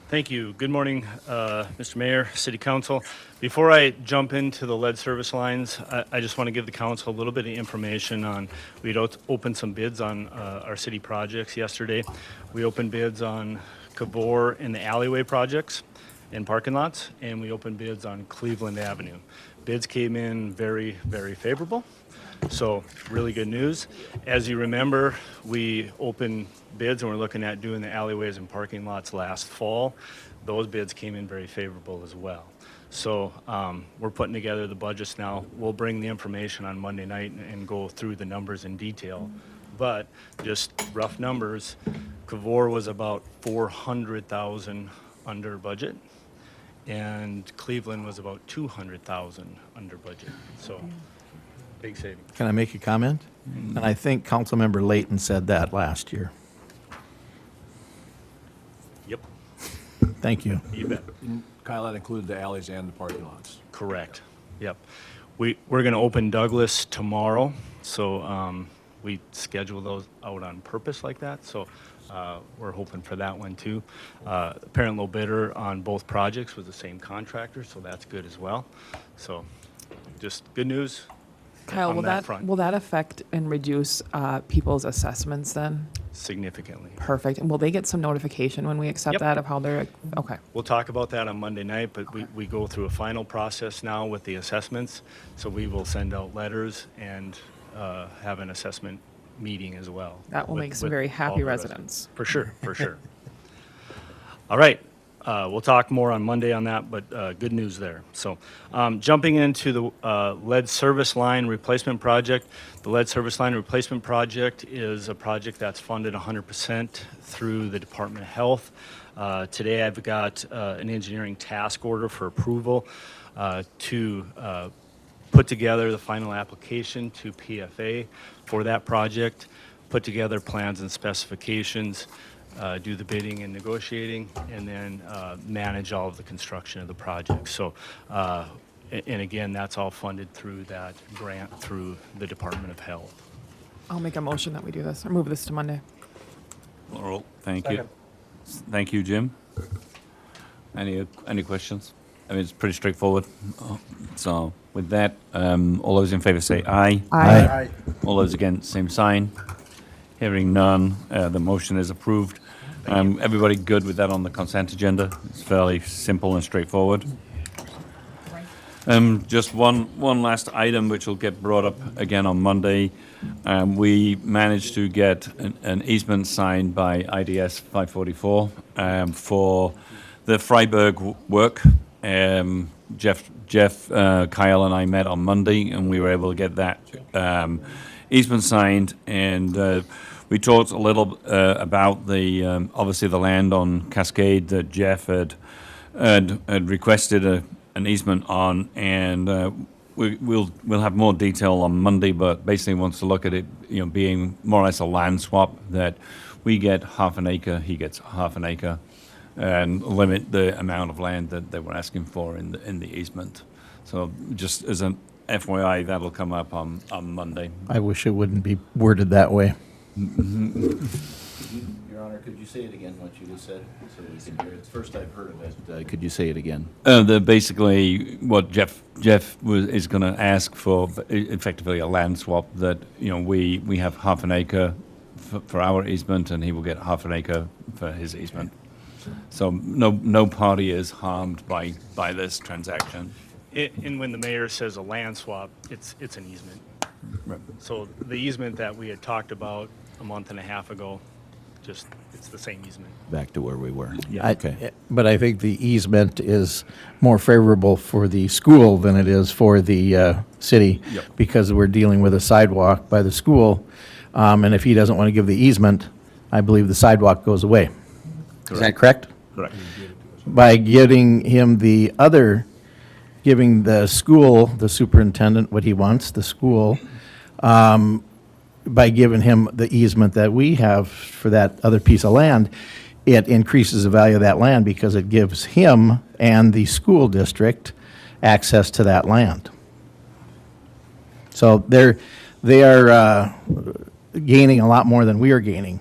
Thank you. Good morning, Mr. Mayor, City Council. Before I jump into the lead service lines, I just want to give the council a little bit of information on, we'd opened some bids on our city projects yesterday. We opened bids on Cavour and the alleyway projects and parking lots, and we opened bids on Cleveland Avenue. Bids came in very, very favorable. So really good news. As you remember, we opened bids and we're looking at doing the alleyways and parking lots last fall. Those bids came in very favorable as well. So we're putting together the budgets now. We'll bring the information on Monday night and go through the numbers in detail. But just rough numbers, Cavour was about 400,000 under budget, and Cleveland was about 200,000 under budget. So big savings. Can I make a comment? And I think Councilmember Layton said that last year. Yep, Thank you. you bet. Kyle, that included the alleys and the parking lots. Correct. Yep. We're going to open Douglas tomorrow, so we schedule those out on purpose like that. So we're hoping for that one too. Apparent low bidder on both projects was the same contractor, so that's good as well. So just good news. Kyle, on will that front. will that affect and reduce people's assessments then? Significantly. Perfect. And will they get some notification when we accept Yep. that of how they're, okay. We'll talk about that on Monday night, but we go through a final process now with the assessments. So we will send out letters and have an assessment meeting as well. That will with- make some with very all happy the residents. For sure, for sure. All right. We'll talk more on Monday on that, but good news there. So jumping into the lead service line replacement project. The lead service line replacement project is a project that's funded 100% through the Department of Health. Today I've got an engineering task order for approval to put together the final application to PFA for that project, put together plans and specifications, do the bidding and negotiating, and then manage all of the construction of the project. So, and again, that's all funded through that grant through the Department of Health. I'll make a motion that we do this, or move this to Monday. Laurel, thank you. Thank you, Jim. Any questions? I mean, it's pretty straightforward. So with that, all those in favor say aye. Aye. Aye. All those against, same sign. Hearing none, the motion is approved. Everybody good with that on the consent agenda? It's fairly simple and straightforward. Just one last item which will get brought up again on Monday. We managed to get an easement signed by IDS 544 for the Freiburg work. Jeff, Kyle and I met on Monday and we were able to get that easement signed, and we talked a little about the obviously the land on Cascade that Jeff had requested an easement on, and we'll have more detail on Monday, but basically wants to look at it, being more or less a land swap, that we get half an acre, he gets half an acre, and limit the amount of land that they were asking for in the easement. So just as an FYI, that'll come up on Monday. I wish it wouldn't be worded that way. Your Honor, could you say it again, what you just said, so we can hear it? It's the first I've heard of it. Could you say it again? Basically, what Jeff is going to ask for, effectively a land swap, that we have half an acre for our easement, and he will get half an acre for his easement. So no party is harmed by this transaction. And when the mayor says a land swap, it's an easement. Right. So the easement that we had talked about a month and a half ago, it's the same easement. Back to where we were. Yeah. Okay. But I think the easement is more favorable for the school than it is for the city, Yep. because we're dealing with a sidewalk by the school, and if he doesn't want to give the easement, I believe the sidewalk goes away. Is that correct? Correct. By giving him giving the school, the superintendent, what he wants, the school, by giving him the easement that we have for that other piece of land, it increases the value of that land because it gives him and the school district access to that land. So they are gaining a lot more than we are gaining.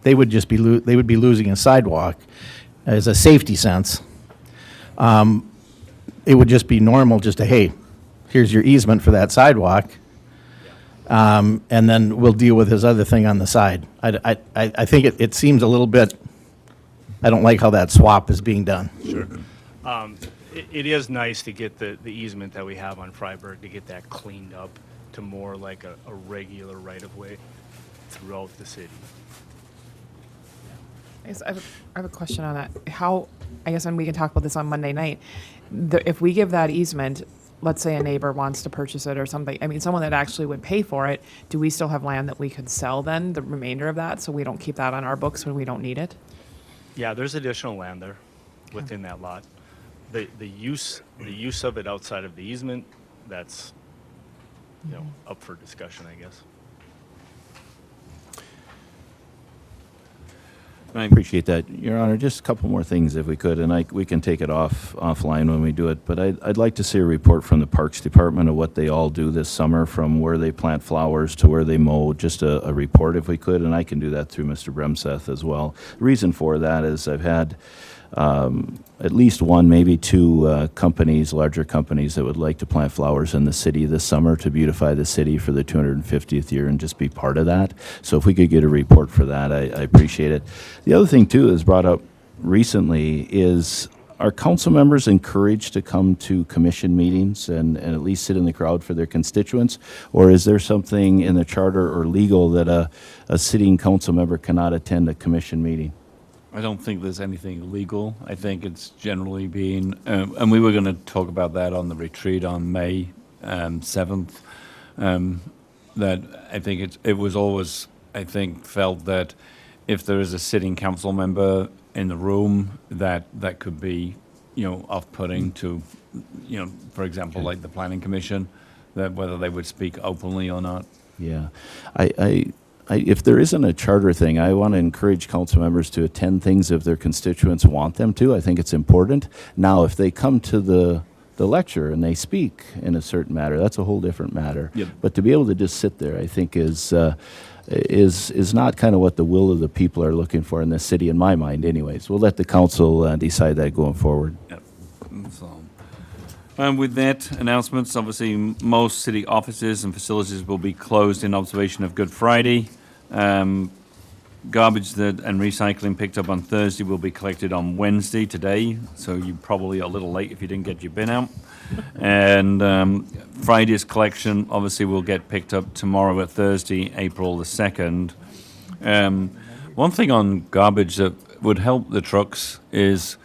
They would just be they would be losing a sidewalk as a safety sense. It would just be normal just to, hey, here's your easement for that sidewalk, and then we'll deal with his other thing on the side. I think it seems a little bit, I don't like how that swap is being done. Sure. It is nice to get the easement that we have on Freiburg, to get that cleaned up to more like a regular right-of-way throughout the city. I have a question on that. And we can talk about this on Monday night. If we give that easement, let's say a neighbor wants to purchase it or something, someone that actually would pay for it, do we still have land that we could sell then, the remainder of that, so we don't keep that on our books when we don't need it? Yeah, there's additional land there within that lot. The use of it outside of the easement, that's up for discussion, I guess. I appreciate that, Your Honor. Just a couple more things, if we could, and we can take it offline when we do it. But I'd like to see a report from the Parks Department of what they all do this summer, from where they plant flowers to where they mow. Just a report, if we could, and I can do that through Mr. Bremseth as well. The reason for that is I've had at least one, maybe two companies, larger companies, that would like to plant flowers in the city this summer to beautify the city for the 250th year and just be part of that. So if we could get a report for that, I appreciate it. The other thing, too, that's brought up recently is, are council members encouraged to come to commission meetings and at least sit in the crowd for their constituents? Or is there something in the charter or legal that a sitting council member cannot attend a commission meeting? I don't think there's anything illegal. I think it's generally been, and we were going to talk about that on the retreat on May 7th, that I think it was always, I think, felt that if there is a sitting council member in the room, that could be, off-putting to, for example, like the planning commission. that whether they would speak openly or not. Yeah. If there isn't a charter thing, I want to encourage council members to attend things if their constituents want them to. I think it's important. Now, if they come to the lecture and they speak in a certain matter, that's a whole different matter. Yep. But to be able to just sit there, I think is not kind of what the will of the people are looking for in this city, in my mind anyways. We'll let the council decide that going forward. Yep. So, with that, announcements, obviously most city offices and facilities will be closed in observation of Good Friday. Garbage and recycling picked up on Thursday will be collected on Wednesday, today, so you're probably a little late if you didn't get your bin out. And Friday's collection obviously will get picked up tomorrow at Thursday, April the 2nd. One thing on garbage that would help the trucks is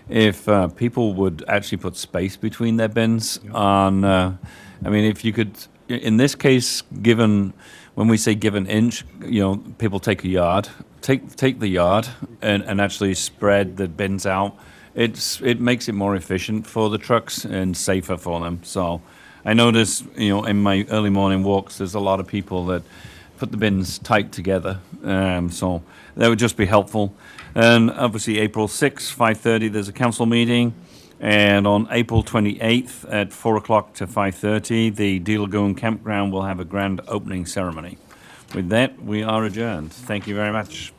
if people would actually put space between their bins on, I mean, if you could, in this case, when we say give an inch, people take a yard, take the yard and actually spread the bins out. It makes it more efficient for the trucks and safer for them. So I notice, in my early morning walks, there's a lot of people that put the bins tight together. So that would just be helpful. And obviously April 6th, 5:30, there's a council meeting. And on April 28th at 4 o'clock to 5:30, the De Lagoon Campground will have a grand opening ceremony. With that, we are adjourned. Thank you very much.